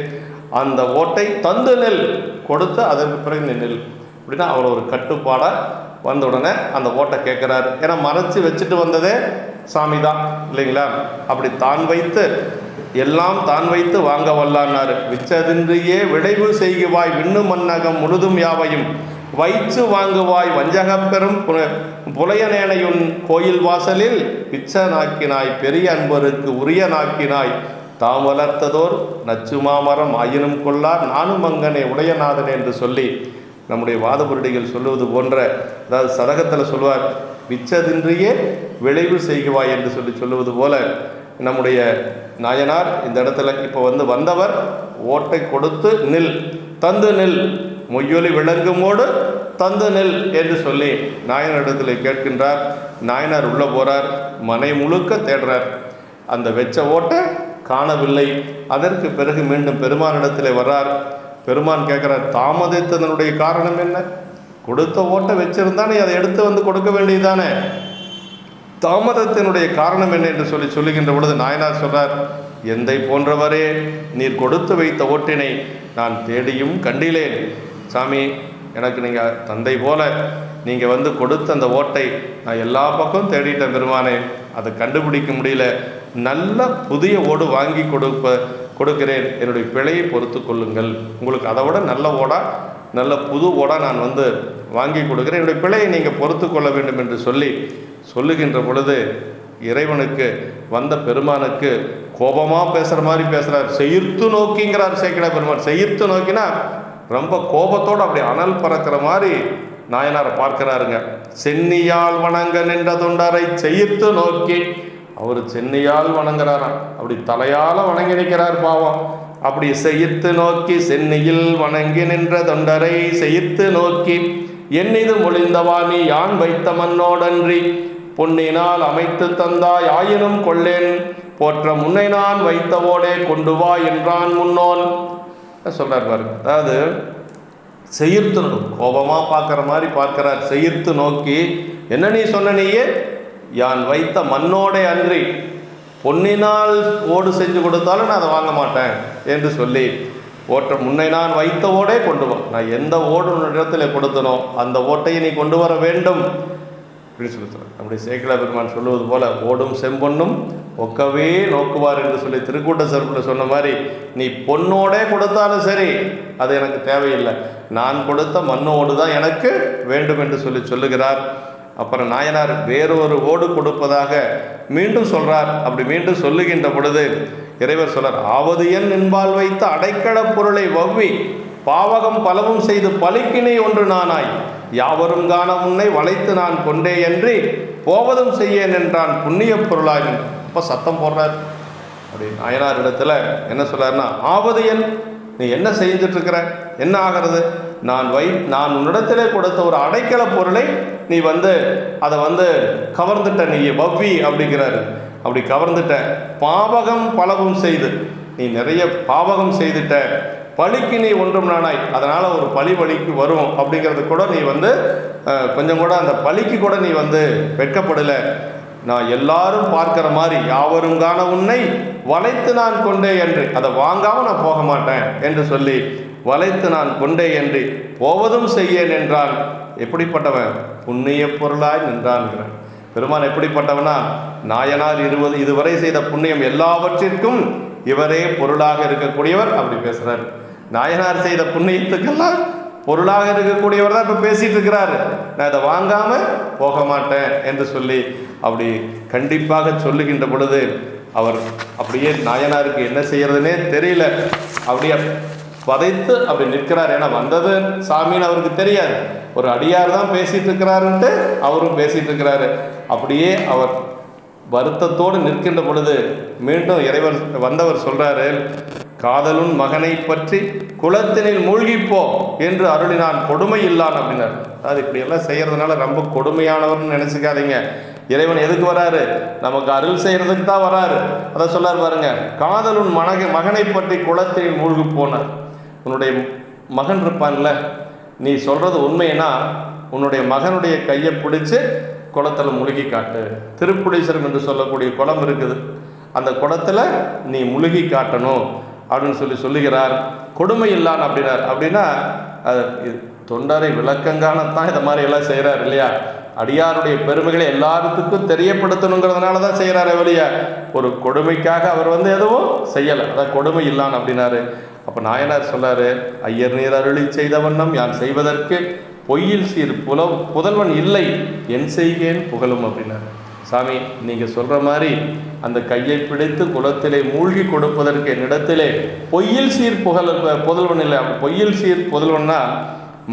Speaker 1: அந்த ஓட்டை தந்து நெல் கொடுத்து அதற்கு பிறகு நெல் அப்படின்னா அவர் ஒரு கட்டுப்பாடாக வந்த உடனே அந்த ஓட்டை கேட்குறாரு. ஏன்னா மறைச்சி வச்சுட்டு வந்ததே சாமி தான் இல்லைங்களா? அப்படி தான் வைத்து எல்லாம் தான் வைத்து வாங்க வல்லான்னாரு. விச்சதின்றியே விளைவு செய்குவாய் விண்ணு மன்னகம் முழுதும் யாவையும் வைச்சு வாங்குவாய் வஞ்சகப்பெரும் புலையனேனையுன் கோயில் வாசலில் பிச்ச நாக்கினாய், பெரிய அன்பருக்கு உரிய நாக்கினாய், தாம் வளர்த்ததோர் நச்சு மாமரம் ஆயினும் கொள்ளார் நானும் அங்கனே உடையநாதனே என்று சொல்லி நம்முடைய வாதபுரடிகள் சொல்லுவது போன்ற, அதாவது சதகத்தில் சொல்வார், விச்சதின்றியே விளைவு செய்குவாய் என்று சொல்லுவது போல நம்முடைய நாயனார் இந்த இடத்துல இப்போ வந்தவர் ஓட்டை கொடுத்து நில், தந்து நில், மொய்யொலி விளங்குமோடு தந்து நில் என்று சொல்லி நாயனாரிடத்தில் கேட்கின்றார். நாயனார் உள்ள போகிறார், மனை முழுக்க தேடுறார், அந்த வெச்ச ஓட்டை காணவில்லை. அதற்கு பிறகு மீண்டும் பெருமானிடத்தில் வர்றார். பெருமான் கேட்குறார், தாமதித்ததனுடைய காரணம் என்ன? கொடுத்த ஓட்டை வச்சிருந்தானே அதை எடுத்து கொடுக்க வேண்டியதானே, தாமதத்தினுடைய காரணம் என்ன என்று சொல்லுகின்ற பொழுது நாயனார் சொல்றார், எந்தை போன்றவரே, நீர் கொடுத்து வைத்த ஓட்டினை நான் தேடியும் கண்டிலேன். சாமி, எனக்கு நீங்கள் தந்தை போல நீங்கள் கொடுத்த அந்த ஓட்டை நான் எல்லா பக்கம் தேடிட்டேன் பெருமானே, அதை கண்டுபிடிக்க முடியல. நல்ல புதிய ஓடு வாங்கி கொடுக்கிறேன், என்னுடைய பிழையை பொறுத்து கொள்ளுங்கள். உங்களுக்கு அதை விட நல்ல ஓடா, நல்ல புது ஓடா நான் வாங்கி கொடுக்குறேன், என்னுடைய பிழையை நீங்கள் பொறுத்து கொள்ள வேண்டும் என்று சொல்லுகின்ற பொழுது இறைவனுக்கு வந்த பெருமானுக்கு கோபமாக பேசுகிற மாதிரி பேசுகிறார். செயிர்த்து நோக்கிங்கிறார் சேக்கிழார் பெருமான். செயிர்த்து நோக்கினா ரொம்ப கோபத்தோடு அப்படி அனல் பறக்கிற மாதிரி நாயனாரை பார்க்கிறாருங்க. சென்னியால் வணங்க நின்ற தொண்டரை செயிர்த்து நோக்கி, அவர் சென்னியால் வணங்குறாராம், அப்படி தலையால் வணங்கி நிற்கிறார் பாவம். அப்படி செயிர்த்து நோக்கி சென்னியில் வணங்கி நின்ற தொண்டரை செயிர்த்து நோக்கி, என்னிது மொழிந்தவா நீ யான் வைத்த மன்னோடன்றி பொன்னினால் அமைத்து தந்தாய் ஆயினும் கொள்ளேன் போற்ற முன்னை நான் வைத்தவோடே கொண்டு வா என்றான் முன்னோன் சொல்றார் பாரு. அதாவது செயிர்த்து கோபமாக பார்க்குற மாதிரி பார்க்கிறார். செயிர்த்து நோக்கி, என்ன நீ சொன்ன, நீயே யான் வைத்த மண்ணோடே அன்றி பொன்னினால் ஓடு செஞ்சு கொடுத்தாலும் நான் அதை வாங்க மாட்டேன் என்று சொல்லி, ஓட்ட முன்னை நான் வைத்த ஓடே கொண்டு வா, நான் எந்த ஓடு இடத்துல கொடுத்தனோ அந்த ஓட்டையை நீ கொண்டு வர வேண்டும் அப்படின்னு சொல்லி நம்முடைய சேக்கிழார் பெருமான் சொல்லுவது போல, ஓடும் செம்பொன்னும் ஒக்கவே நோக்குவார் என்று சொல்லி திருக்கூட்ட சிறப்பில் சொன்ன மாதிரி, நீ பொன்னோடே கொடுத்தாலும் சரி அது எனக்கு தேவையில்லை, நான் கொடுத்த மண்ணோடு தான் எனக்கு வேண்டும் என்று சொல்லுகிறார். அப்புறம் நாயனார் வேறொரு ஓடு கொடுப்பதாக மீண்டும் சொல்றார். அப்படி மீண்டும் சொல்லுகின்ற பொழுது இறைவர் சொல்றார், ஆவது என் என்பால் வைத்த அடைக்கல பொருளை வவ்வி பாவகம் பலவும் செய்து பலிக்கினை ஒன்று நானாய் யாவரும் காண முன்னை வளைத்து நான் கொண்டே என்று போவதும் செய்யேன் என்றான் புண்ணிய பொருளாய். இப்போ சத்தம் போடுறார். அப்படி நாயனார் இடத்துல என்ன சொல்றாருன்னா, ஆவது என், நீ என்ன செஞ்சுட்டு இருக்கிற, என்ன ஆகிறது, நான் உன்னிடத்திலே கொடுத்த ஒரு அடைக்கல பொருளை நீ அதை கவர்ந்துட்ட, நீ வவ்வி அப்படிங்கிறாரு. அப்படி கவர்ந்துட்ட, பாவகம் பலவும் செய்து, நீ நிறைய பாவகம் செய்துட்ட, பழிக்கு நீ ஒன்றும் நானாய், அதனால் ஒரு பழி வழிக்கு வரும் அப்படிங்கிறது கூட நீ கொஞ்சம் கூட அந்த பழிக்கு கூட நீ வெட்கப்படலை. நான் எல்லாரும் பார்க்கிற மாதிரி யாவரும் காண உன்னை வளைத்து நான் கொண்டே என்று, அதை வாங்காமல் நான் போக மாட்டேன் என்று சொல்லி வளைத்து நான் கொண்டே என்று போவதும் செய்யேன் என்றான். எப்படிப்பட்டவன்? புண்ணிய பொருளாய் நின்றான்கிறான். பெருமான் எப்படிப்பட்டவனா, நாயனார் இதுவரை செய்த புண்ணியம் எல்லாவற்றிற்கும் இவரே பொருளாக இருக்கக்கூடியவர். அப்படி பேசுறாரு. நாயனார் செய்த புண்ணியத்துக்கெல்லாம் பொருளாக இருக்கக்கூடியவர் தான் இப்போ பேசிட்டு இருக்கிறாரு. நான் இதை வாங்காம போக மாட்டேன் என்று சொல்லி அப்படி கண்டிப்பாக சொல்லுகின்ற பொழுது அவர் அப்படியே நாயனாருக்கு என்ன செய்யறதுனே தெரியல, அப்படியே பதைத்து அப்படி நிற்கிறார். ஏன்னா வந்தது சாமின்னு அவருக்கு தெரியாது, ஒரு அடியார் தான் பேசிட்டு இருக்கிறாருன்ட்டு அவரும் பேசிட்டு இருக்கிறாரு. அப்படியே அவர் வருத்தத்தோடு நிற்கின்ற பொழுது மீண்டும் இறைவர் வந்தவர் சொல்றாரு, காதலுன் மகனை பற்றி குளத்தினில் மூழ்கிப்போ என்று அருளினான் கொடுமை இல்லான் அப்படின்னார். அது இப்படியெல்லாம் செய்யறதுனால ரொம்ப கொடுமையானவர்னு நினைச்சுக்காதீங்க. இறைவன் எதுக்கு வராரு? நமக்கு அருள் செய்யறதுக்கு தான் வராரு. அதை சொல்லார் பாருங்க, காதலுன் மகனை பற்றி குளத்தினில் மூழ்கி போனார். உன்னுடைய மகன் இருப்பான்ல, நீ சொல்றது உண்மைன்னா உன்னுடைய மகனுடைய கையை பிடிச்சு குளத்தில் முழுகி காட்டு. திருப்புடீஸ்வரம் என்று சொல்லக்கூடிய குளம் இருக்குது, அந்த குளத்தில் நீ முழுகி காட்டணும் அப்படின்னு சொல்லுகிறார். கொடுமை இல்லான் அப்படின்னார். அப்படின்னா தொண்டரை விளக்கங்கானத்தான் இதை மாதிரி எல்லாம் செய்கிறார் இல்லையா? அடியாருடைய பெருமைகளை எல்லாத்துக்கும் தெரியப்படுத்தணுங்கிறதுனால தான் செய்கிறார் வெளியா, ஒரு கொடுமைக்காக அவர் எதுவும் செய்யலை. அதான் கொடுமை இல்லான் அப்படின்னாரு. அப்போ நாயனார் சொல்லாரு, ஐயர் நீர் அருளி செய்த வண்ணம் யான் செய்வதற்கு பொய்யில் சீர் புதல்வன் இல்லை, என் செய்கேன் புகழும் அப்படின்னாரு. சாமி, நீங்கள் சொல்கிற மாதிரி அந்த கையை பிடித்து குளத்திலே மூழ்கி கொடுப்பதற்கு என்னிடத்திலே பொய்யில் சீர் புதல்வன் இல்லை. பொய்யில் சீர் புதல்வன்னா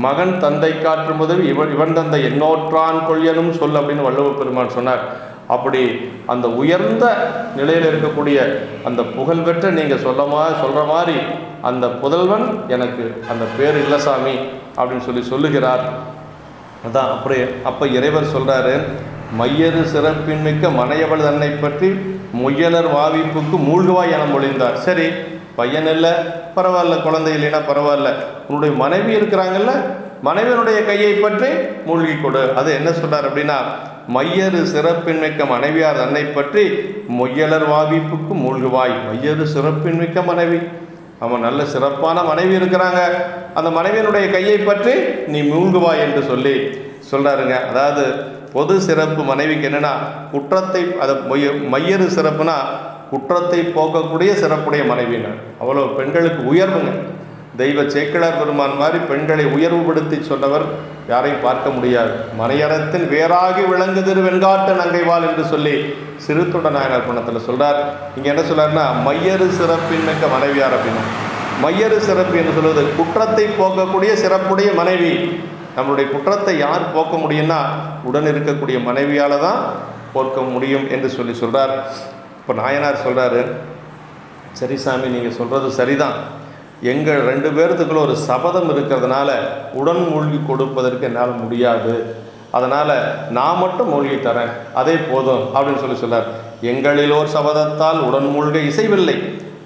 Speaker 1: மகன் தந்தை காற்றும் உதவி இவன் தந்தை என்னோற்றான் கொள்யனும் சொல் அப்படின்னு வள்ளுவ பெருமான் சொன்னார். அப்படி அந்த உயர்ந்த நிலையில் இருக்கக்கூடிய அந்த புகழ்பெற்ற நீங்கள் சொல்கிற மாதிரி அந்த புதல்வன் எனக்கு அந்த பேர் இல்லை சாமி அப்படின்னு சொல்லுகிறார். அதான் அப்போ இறைவர் சொல்கிறாரு, மையறு சிறப்பின்மிக்க மனையவள் தன்னை பற்றி முயலர் வாவிப்புக்கு மூழ்குவாய் என மொழிந்தார். சரி, பையன் இல்லை பரவாயில்ல, குழந்தை இல்லைன்னா பரவாயில்ல, உன்னுடைய மனைவி இருக்கிறாங்கல்ல, மனைவியினுடைய கையை பற்றி மூழ்கி கொடு. அது என்ன சொல்றார் அப்படின்னா, மையறு சிறப்பின்மிக்க மனைவியார் தன்னை பற்றி முயலர் வாவிப்புக்கு மூழ்குவாய். மையறு சிறப்பின்மிக்க மனைவி, அவன் நல்ல சிறப்பான மனைவி இருக்கிறாங்க, அந்த மனைவியினுடைய கையை பற்றி நீ மூழ்குவாய் என்று சொல்றாருங்க. அதாவது பொது சிறப்பு மனைவிக்கு என்னன்னா குற்றத்தை, அதை மையறு சிறப்புனா குற்றத்தை போக்கக்கூடிய சிறப்புடைய மனைவினர். அவ்வளோ பெண்களுக்கு உயர்வுங்க. தெய்வ சேக்கிழார் பெருமான் மாதிரி பெண்களை உயர்வுபடுத்தி சொன்னவர் யாரையும் பார்க்க முடியாது. மனையறத்தின் வேறாகி விளங்குதிரு வெண்காட்டு நங்கைவாள் என்று சொல்லி சிறுத்தொண்ட நாயனார் பணத்தில் சொல்றார். இங்கே என்ன சொல்றாருன்னா, மையறு சிறப்பின்மிக்க மனைவியார் அப்படின்னா, மையறு சிறப்பு என்று சொல்வது குற்றத்தை போக்கக்கூடிய சிறப்புடைய மனைவி. நம்மளுடைய குற்றத்தை யார் போக்க முடியும்னா உடன் இருக்கக்கூடிய மனைவியால் தான் போக்க முடியும் என்று சொல்றார். இப்போ நாயனார் சொல்கிறாரு, சரி சாமி, நீங்கள் சொல்கிறது சரிதான், எங்கள் 2 பேர்த்துக்குள்ள ஒரு சபதம் இருக்கிறதுனால உடன் மூழ்கி கொடுப்பதற்கு என்னால் முடியாது, அதனால் நான் மட்டும் மூழ்கி தரேன், அதே போதும் அப்படின்னு சொல்றார். எங்களிலோர் சபதத்தால் உடன் மூழ்க இசைவில்லை,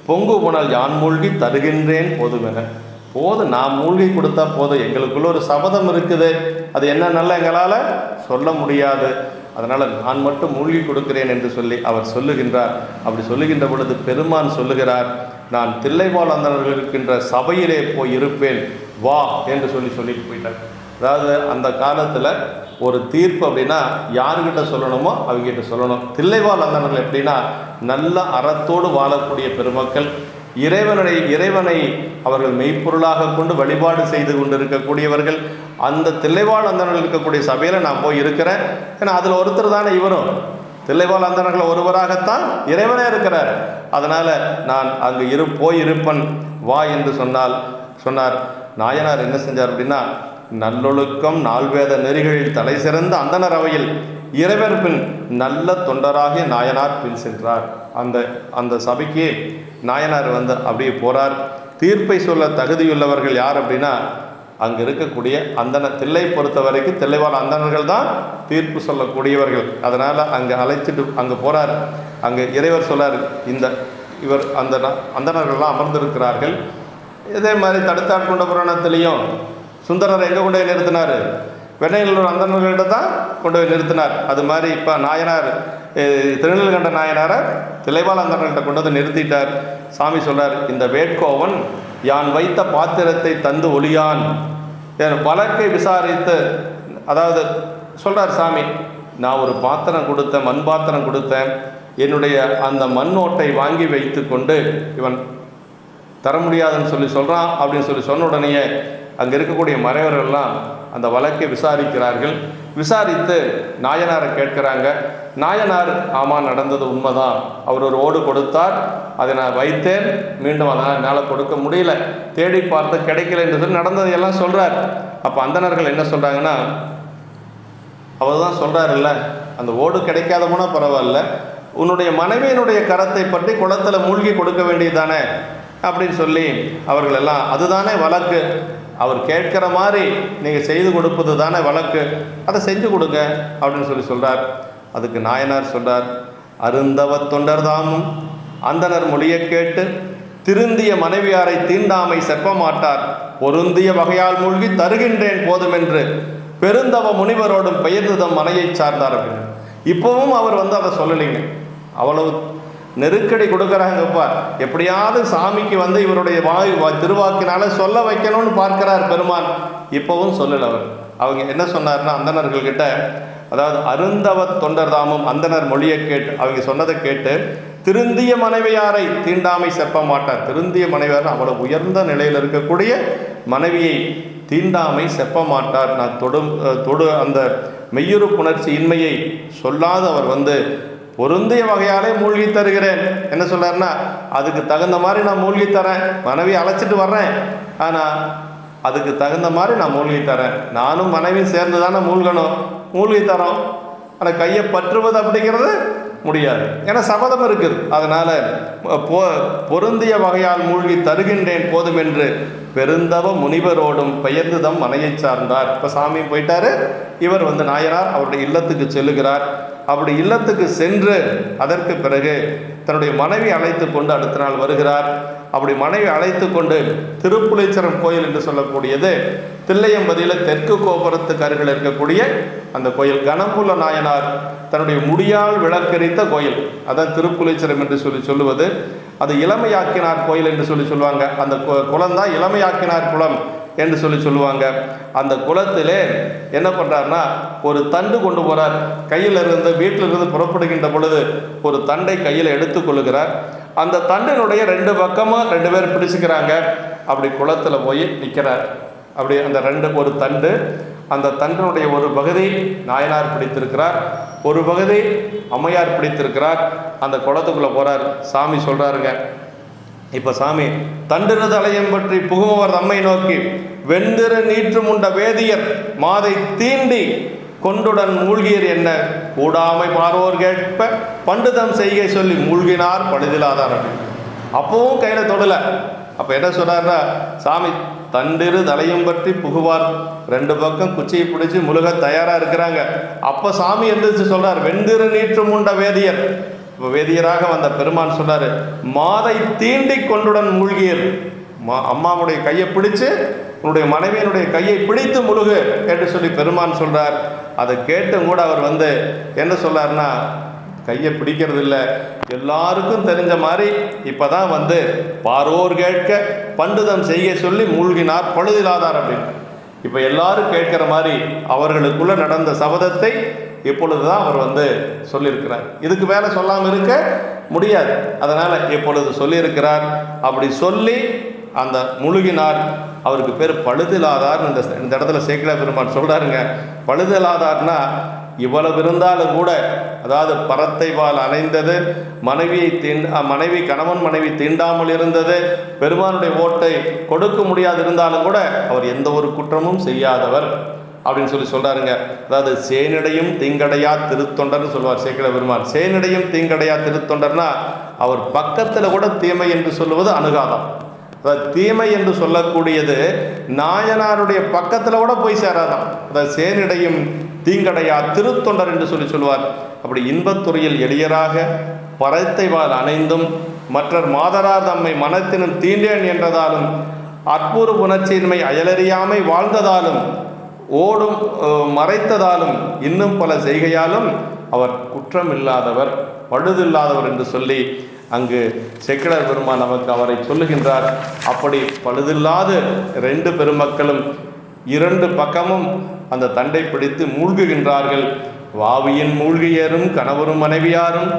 Speaker 1: பொங்கு போனால் யான் மூழ்கி தருகின்றேன் போதுமென. போதும், நான் மூழ்கி கொடுத்தா போதும், எங்களுக்குள்ள ஒரு சபதம் இருக்குது, அது என்னென்னலாம் எங்களால் சொல்ல முடியாது, அதனால் நான் மட்டும் மூழ்கி கொடுக்கிறேன் என்று சொல்லி அவர் சொல்லுகின்றார். அப்படி சொல்லுகின்ற பொழுது பெருமான் சொல்லுகிறார், நான் தில்லைவாழ் அந்தணர்கள் இருக்கின்ற சபையிலே போய் இருப்பேன் வா என்று சொல்லிட்டு போயிட்டார். அதாவது அந்த காலத்தில் ஒரு தீர்ப்பு அப்படின்னா யாருக்கிட்ட சொல்லணுமோ அவங்ககிட்ட சொல்லணும். தில்லைவாழ் அந்தணர்கள் எப்படின்னா நல்ல அறத்தோடு வாழக்கூடிய பெருமக்கள், இறைவனை அவர்கள் மெய்ப்பொருளாக கொண்டு வழிபாடு செய்து கொண்டு இருக்கக்கூடியவர்கள். அந்த தில்லைவாழ் அந்தணர்கள் இருக்கக்கூடிய சபையில் நான் போய் இருக்கிறேன். ஏன்னா அதில் ஒருத்தர் தானே இவரும், தில்லைவாழ் அந்தணர்கள் ஒருவராகத்தான் இறைவனே இருக்கிறார். அதனால் நான் அங்கு போயிருப்பன் வா என்று சொன்னார். நாயனார் என்ன செஞ்சார் அப்படின்னா, நல்லொழுக்கம் நால்வேத நெறிகளில் தலை சிறந்த அந்தணர் அவையில் இறைவர் பின் நல்ல தொண்டராகிய நாயனார் பின் சென்றார். அந்த சபைக்கு நாயனார் அப்படியே போகிறார். தீர்ப்பை சொல்ல தகுதியுள்ளவர்கள் யார் அப்படின்னா அங்கே இருக்கக்கூடிய தில்லை பொறுத்த வரைக்கும் தில்லைவாழ் அந்தணர்கள் தான் தீர்ப்பு சொல்லக்கூடியவர்கள். அதனால் அங்கே அழைச்சிட்டு அங்கே போகிறார். அங்கே இறைவர் சொல்லார், இவர் அந்தணர்கள்லாம் அமர்ந்திருக்கிறார்கள். இதே மாதிரி தடுத்தாட்கொண்ட புராணத்திலையும் சுந்தரர் எங்கே கொண்டு போய் நிறுத்தினார்? வெண்ணையலூர் அந்தணர்களிட்ட தான் கொண்டு போய் நிறுத்தினார். அது மாதிரி இப்போ நாயனார் திருநெல்கண்ட நாயனாரை தில்லைவாழ் அந்தணர்கள்ட்ட கொண்டு வந்து நிறுத்திட்டார். சாமி சொல்கிறார், இந்த வேட்கோவன் யான் வைத்த பாத்திரத்தை தந்து ஒளியான் என் வழக்கை விசாரித்து, அதாவது சொல்கிறார் சாமி, நான் ஒரு பாத்திரம் கொடுத்தேன், மண் பாத்திரம் கொடுத்தேன், என்னுடைய அந்த மண் ஓட்டை வாங்கி வைத்து கொண்டு இவன் தர முடியாதுன்னு சொல்கிறான் அப்படின்னு சொன்ன உடனேயே அங்கே இருக்கக்கூடிய மறைவர்கள்லாம் அந்த வழக்கை விசாரிக்கிறார்கள். விசாரித்து நாயனாரை கேட்குறாங்க. நாயனார், ஆமாம் நடந்தது உண்மைதான், அவர் ஒரு ஓடு கொடுத்தார், அதை நான் வைத்தேன், மீண்டும் அதனால் என்னால் கொடுக்க முடியல, தேடி பார்த்து கிடைக்கல என்று சொல்லி நடந்தது எல்லாம் சொல்கிறார். அப்போ அந்தணர்கள் என்ன சொல்கிறாங்கன்னா, அவர் தான் சொல்கிறாருல்ல, அந்த ஓடு கிடைக்காத போனால் பரவாயில்ல, உன்னுடைய மனைவியினுடைய கரத்தை பற்றி குளத்தில் மூழ்கி கொடுக்க வேண்டியதானே அப்படின்னு சொல்லி அவர்கள் எல்லாம், அதுதானே வழக்கு, அவர் கேட்குற மாதிரி நீங்கள் செய்து கொடுப்பது தானே வழக்கு, அதை செஞ்சு கொடுங்க அப்படின்னு சொல்கிறார். அதுக்கு நாயனார் சொல்கிறார், அருந்தவ தொண்டர் தாமும் அந்தனர் மொழியை கேட்டு திருந்திய மனைவியாரை தீண்டாமை செப்ப மாட்டார், பொருந்திய வகையால் மூழ்கி தருகின்றேன் போதுமென்று பெருந்தவ முனிவரோடும் பெயர்ந்ததம் மனையை சார்ந்தார் அப்படின்னு. இப்போவும் அவர் அதை சொல்லலைங்க, அவ்வளவு நெருக்கடி கொடுக்குறாங்கப்பா. எப்படியாவது சாமிக்கு இவருடைய திருவாக்கினால சொல்ல வைக்கணும்னு பார்க்கிறார் பெருமான். இப்போவும் சொல்லலை அவர். அவங்க என்ன சொன்னார்னா, அந்தணர்கள்கிட்ட, அதாவது அருந்தவ தொண்டர் தாமும் அந்தனர் மொழியை கேட்டு, அவங்க சொன்னதை கேட்டு திருந்திய மனைவியாரை தீண்டாமை செப்ப மாட்டார். திருந்திய மனைவியார் அவ்வளவு உயர்ந்த நிலையில் இருக்கக்கூடிய மனைவியை தீண்டாமை செப்ப மாட்டார். நான் தொடு அந்த மெய்யுறு புணர்ச்சி இன்மையை சொல்லாத அவர் பொருந்திய வகையாலே மூழ்கி தருகிறேன். என்ன சொல்றாருன்னா, அதுக்கு தகுந்த மாதிரி நான் மூழ்கி தரேன், மனைவி அழைச்சிட்டு வர்றேன், ஆனால் அதுக்கு தகுந்த மாதிரி நான் மூழ்கி தரேன், நானும் மனைவி சேர்ந்து தானே மூழ்கி தரோம். ஆனால் கையை பற்றுவது அப்படிங்கிறது முடியாது, ஏன்னா சபதம் இருக்குது. அதனால் பொருந்திய வகையால் மூழ்கி தருகின்றேன் போதும் என்று பெருந்தவ முனிவரோடும் பெயர்ந்துதம் மனையை சார்ந்தார். இப்போ சாமி போயிட்டாரு, இவர் நாயனார் அவருடைய இல்லத்துக்கு செல்லுகிறார். அப்படி இல்லத்துக்கு சென்று அதற்கு பிறகு தன்னுடைய மனைவி அழைத்து கொண்டு அடுத்த நாள் வருகிறார். அப்படி மனைவி அழைத்து கொண்டு திருப்புலீச்சரம் கோயில் என்று சொல்லக்கூடியது தில்லையம்பதியில் தெற்கு கோபுரத்துக்கு அருகில் இருக்கக்கூடிய அந்த கோயில், கணம்புள்ள நாயனார் தன்னுடைய முடியால் விளக்கரித்த கோயில், அதான் திருப்புலீச்சரம் என்று சொல்லுவது. அது இளமையாக்கினார் கோயில் என்று சொல்லுவாங்க. அந்த குளம் தான் இளமையாக்கினார் குளம் என்று சொல்லுவாங்க. அந்த குளத்திலே என்ன பண்ணுறாருன்னா, ஒரு தண்டு கொண்டு போகிறார். கையிலிருந்து வீட்டிலிருந்து புறப்படுகின்ற பொழுது ஒரு தண்டை கையில் எடுத்துக்கொள்ளுகிறார். அந்த தண்டினுடைய ரெண்டு பக்கமும் ரெண்டு பேர் பிடிச்சிக்கிறாங்க. அப்படி குளத்தில் போய் நிற்கிறார். அப்படி அந்த ஒரு தண்டு, அந்த தண்டினுடைய ஒரு பகுதி நாயனார் பிடித்திருக்கிறார், ஒரு பகுதி அம்மையார் பிடித்திருக்கிறார். அந்த குளத்துக்குள்ளே போகிறார். சாமி சொல்கிறாருங்க, இப்போ சாமி தண்டினது அலையம் பற்றி புகுமவர் தம்மை நோக்கி வெந்திரு நீற்று முண்ட வேதியர் மாதை தீண்டி கொண்டுடன் மூழ்கியர் என்ன கூடாமை பார்வோர் கேட்ப பண்டுதம் செய்கை சொல்லி மூழ்கினார் பழுதிலாதார். அப்பவும் கையில் தொடலை. அப்போ என்ன சொல்கிறாருன்னா, சாமி தண்டிரு தலையும் பற்றி புகுவார், ரெண்டு பக்கம் குச்சியை பிடிச்சி முழுக தயாராக இருக்கிறாங்க. அப்போ சாமி எந்திரிச்சு சொல்கிறார், வெந்திரு நீற்று முண்ட வேதியர். இப்போ வேதியராக வந்த பெருமான் சொன்னார், மாதை தீண்டி கொண்டுடன் மூழ்கியர், அம்மாவுடைய கையை பிடிச்சு உன்னுடைய மனைவியினுடைய கையை பிடித்து முழுகு என்று சொல்லி பெருமான் சொல்கிறார். அதை கேட்டும் கூட அவர் என்ன சொல்றாருன்னா, கையை பிடிக்கிறது இல்லை, எல்லாருக்கும் தெரிஞ்ச மாதிரி இப்போ தான் பாரோர் கேட்க பண்டுதம் செய்ய சொல்லி மூழ்கினார் பழுதிலாதார் அப்படின்னு. இப்போ எல்லாரும் கேட்குற மாதிரி அவர்களுக்குள்ளே நடந்த சபதத்தை இப்பொழுது தான் அவர் சொல்லியிருக்கிறார். இதுக்கு மேலே சொல்லாமல் இருக்க முடியாது. அதனால் இப்பொழுது சொல்லியிருக்கிறார். அப்படி சொல்லி அந்த முழுகினார். அவருக்கு பேர் பழுதிலாதார். இந்த இடத்துல சேக்கிழார் பெருமான் சொல்கிறாருங்க, பழுதிலாதார்னா இவ்வளவு இருந்தாலும் கூட, அதாவது பரத்தை வால் அணைந்தது, மனைவி கணவன் மனைவி தீண்டாமல் இருந்தது, பெருமானுடைய ஓட்டை கொடுக்க முடியாது இருந்தாலும் கூட அவர் எந்த ஒரு குற்றமும் செய்யாதவர் அப்படின்னு சொல்கிறாருங்க. அதாவது சேனடையும் தீங்கடையா திருத்தொண்டர்னு சொல்லுவார் சேக்கிழார் பெருமான். சேனடையும் தீங்கடையா திருத்தொண்டர்னா அவர் பக்கத்தில் கூட தீமை என்று சொல்லுவது அணுகாதான். அதாவது தீமை என்று சொல்லக்கூடியது நாயனாருடைய பக்கத்தில் கூட போய் சேராதான். அதாவது சேனிடையும் தீங்கடையா திருத்தொண்டர் என்று சொல்லுவார். அப்படி இன்பத்துறையில் எளியராக பறைத்தைவால் அணைந்தும் மற்றர் மாதரார் தம்மை மனத்தினும் தீண்டேன் என்றதாலும் அற்புறு புணர்ச்சியின்மை அயலறியாமை வாழ்ந்ததாலும் ஓடும் மறைத்ததாலும் இன்னும் பல செய்கையாலும் அவர் குற்றம் இல்லாதவர் பழுதில்லாதவர் என்று சொல்லி அங்கு செக்கிழார் பெருமான் நமக்கு அவரை சொல்லுகின்றார். அப்படி பழுதில்லாது ரெண்டு பெருமக்களும் இரண்டு பக்கமும் அந்த தண்டை பிடித்து மூழ்குகின்றார்கள். வாவியின் மூழ்கியரும் கணவரும் மனைவியாரும்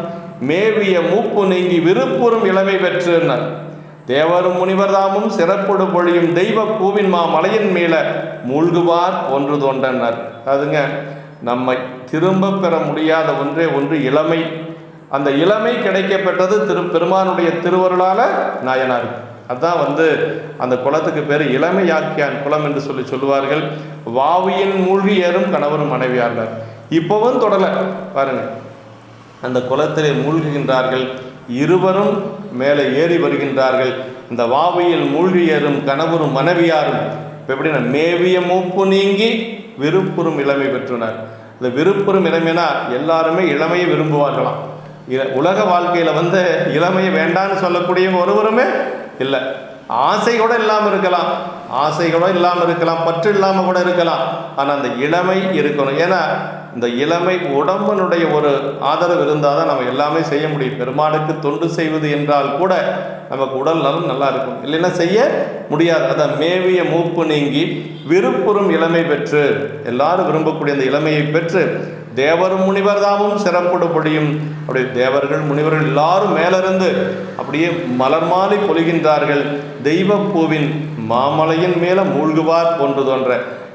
Speaker 1: மேவிய மூப்பு நீங்கி விருப்புறும் இளமை பெற்றனர். தேவரும் முனிவர்தாமும் சிறப்பொடு பொழியும் தெய்வ பூவின் மலையின் மேல மூழ்குவார் ஒன்று தோன்றனர். அதுங்க நம்மை திரும்ப பெற முடியாத ஒன்றே ஒன்று இளமை. அந்த இளமை கிடைக்கப்பெற்றது பெருமானுடைய திருவருளால நாயனார். அதுதான் அந்த குளத்துக்கு பேர் இளமையாக்கியான் குளம் என்று சொல்லுவார்கள். வாவியின் மூழ்கியரும் கணவரும் மனைவியார்கள். இப்பவும் தொடலை பாருங்க, அந்த குளத்திலே மூழ்குகின்றார்கள். இருவரும் மேலே ஏறி வருகின்றார்கள். இந்த வாவியில் மூழ்கியரும் கணவரும் மனைவியாரும் எப்படின்னா மேவிய மூப்பு நீங்கி விருப்புறும் இளமை பெற்றனர். இந்த விருப்புறும் இளமைனா எல்லாருமே இளமையை விரும்புவார்களாம். உலக வாழ்க்கையில் இளமையை வேண்டான்னு சொல்லக்கூடிய ஒருவருமே இல்லை. ஆசை கூட இல்லாமல் இருக்கலாம், பற்று இல்லாமல் கூட இருக்கலாம். ஆனால் அந்த இளமை இருக்கணும். ஏன்னா இந்த இளமை உடம்பனுடைய ஒரு ஆதரவு இருந்தால் தான் நம்ம எல்லாமே செய்ய முடியும். பெருமாளுக்கு தொண்டு செய்வது என்றால் கூட நமக்கு உடல் நலம் நல்லா இருக்கும், இல்லைன்னா செய்ய முடியாது. அதான் மேவிய மூப்பு நீங்கி விருப்புறும் இளமை பெற்று, எல்லாரும் விரும்பக்கூடிய அந்த இளமையை பெற்று தேவரும் முனிவர் தாமும் சிறப்போடு பொழியும். அப்படி தேவர்கள் முனிவர்கள் எல்லாரும் மேலிருந்து அப்படியே மலர் மாலை பொழிகின்றார்கள். தெய்வ பூவின் மாமலையின் மேலே மூழ்குவார் போன்று தோன்ற.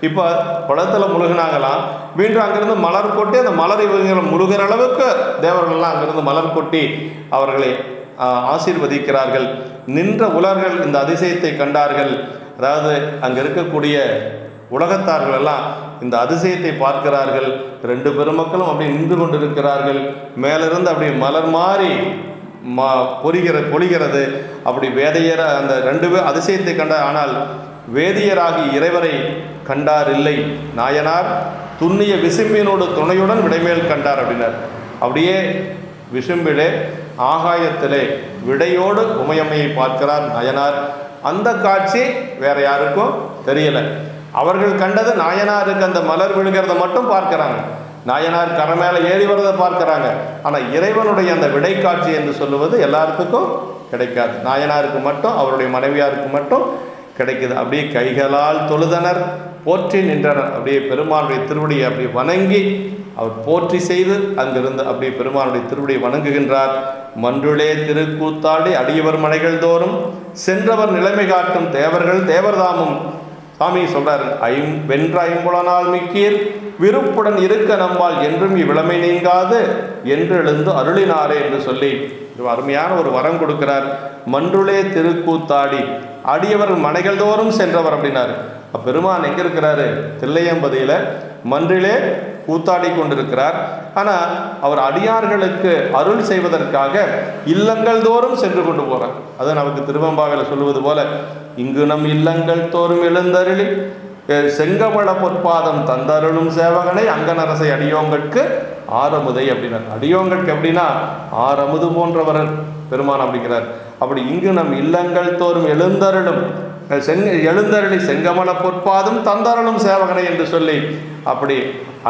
Speaker 1: இப்போ குளத்தில் முழுகினாங்களாம், மீண்டும் அங்கிருந்து மலர் கொட்டி அந்த மலரை முழுகிற அளவுக்கு தேவர்கள்லாம் அங்கிருந்து மலர் கொட்டி அவர்களை ஆசீர்வதிக்கிறார்கள். நின்ற உலர்கள் இந்த அதிசயத்தை கண்டார்கள். அதாவது அங்கே இருக்கக்கூடிய உலகத்தார்கள் எல்லாம் இந்த அதிசயத்தை பார்க்கிறார்கள். ரெண்டு பெருமக்களும் அப்படி நின்று கொண்டிருக்கிறார்கள். மேலிருந்து அப்படி மலர் மாறி பொழிகிறது. அப்படி வேதையர அந்த ரெண்டு அதிசயத்தை கண்டார். ஆனால் வேதியராகி இறைவரை கண்டார் இல்லை. நாயனார் துண்ணிய விசும்பினோடு துணையுடன் விடைமேல் கண்டார் அப்படின்னார். அப்படியே விசும்பிலே ஆகாயத்திலே விடையோடு உமையம்மையை பார்க்கிறார் நாயனார். அந்த காட்சி வேற யாருக்கும் தெரியலை. அவர்கள் கண்டது நாயனாருக்கு அந்த மலர் விழுகிறத மட்டும் பார்க்கிறாங்க, நாயனார் கரை மேலே ஏறி வரதை பார்க்கிறாங்க. ஆனால் இறைவனுடைய அந்த விடை காட்சி என்று சொல்லுவது எல்லாத்துக்கும் கிடைக்காது. நாயனாருக்கு மட்டும், அவருடைய மனைவியாருக்கு மட்டும் கிடைக்குது. அப்படியே கைகளால் தொழுதனர், போற்றி நின்றனர். அப்படியே பெருமானுடைய திருவடியை அப்படியே வணங்கி அவர் போற்றி செய்து அங்கிருந்து அப்படியே பெருமானுடைய திருவடியை வணங்குகின்றார். மன்றுளே திருக்கூத்தாடி அடியவர் மனைகள் தோறும் சென்றவர் நிலைமை காட்டும் தேவர்கள் தேவர்தாமும். சாமி சொல்றாரு, வென்ற ஐம்புலனால் மிக்கீர் விருப்புடன் இருக்க நம்பால் என்றும் இவ்விளமை நீங்காது என்று எழுந்து அருளினாரே என்று சொல்லி அருமையான ஒரு வரம் கொடுக்கிறார். மன்றுளே திருக்கூத்தாடி அடியவர் மனைகள் தோறும் சென்றவர் அப்படின்னாரு. பெருமான் எங்க இருக்கிறாரு? தில்லையம்பதியில மன்றிலே கூத்தாடி கொண்டிருக்கிறார். ஆனால் அவர் அடியார்களுக்கு அருள் செய்வதற்காக இல்லங்கள் தோறும் சென்று கொண்டு போறார். அது நமக்கு திருவம்பாவையில் சொல்லுவது போல, இங்கு நம் இல்லங்கள் தோறும் எழுந்தருளி செங்கமல பொற்பாதம் தந்தருளும் சேவகனை அங்கனரசை அடியோங்கட்கு ஆரமுதை அப்படின்னார். அடியோங்கட்கு எப்படின்னா ஆரமுது போன்றவர் பெருமான் அப்படிங்கிறார். அப்படி இங்கு நம் இல்லங்கள் தோறும் எழுந்தருளி செங்கமல பொற்பாதம் தந்தருளும் சேவகனை என்று சொல்லி அப்படி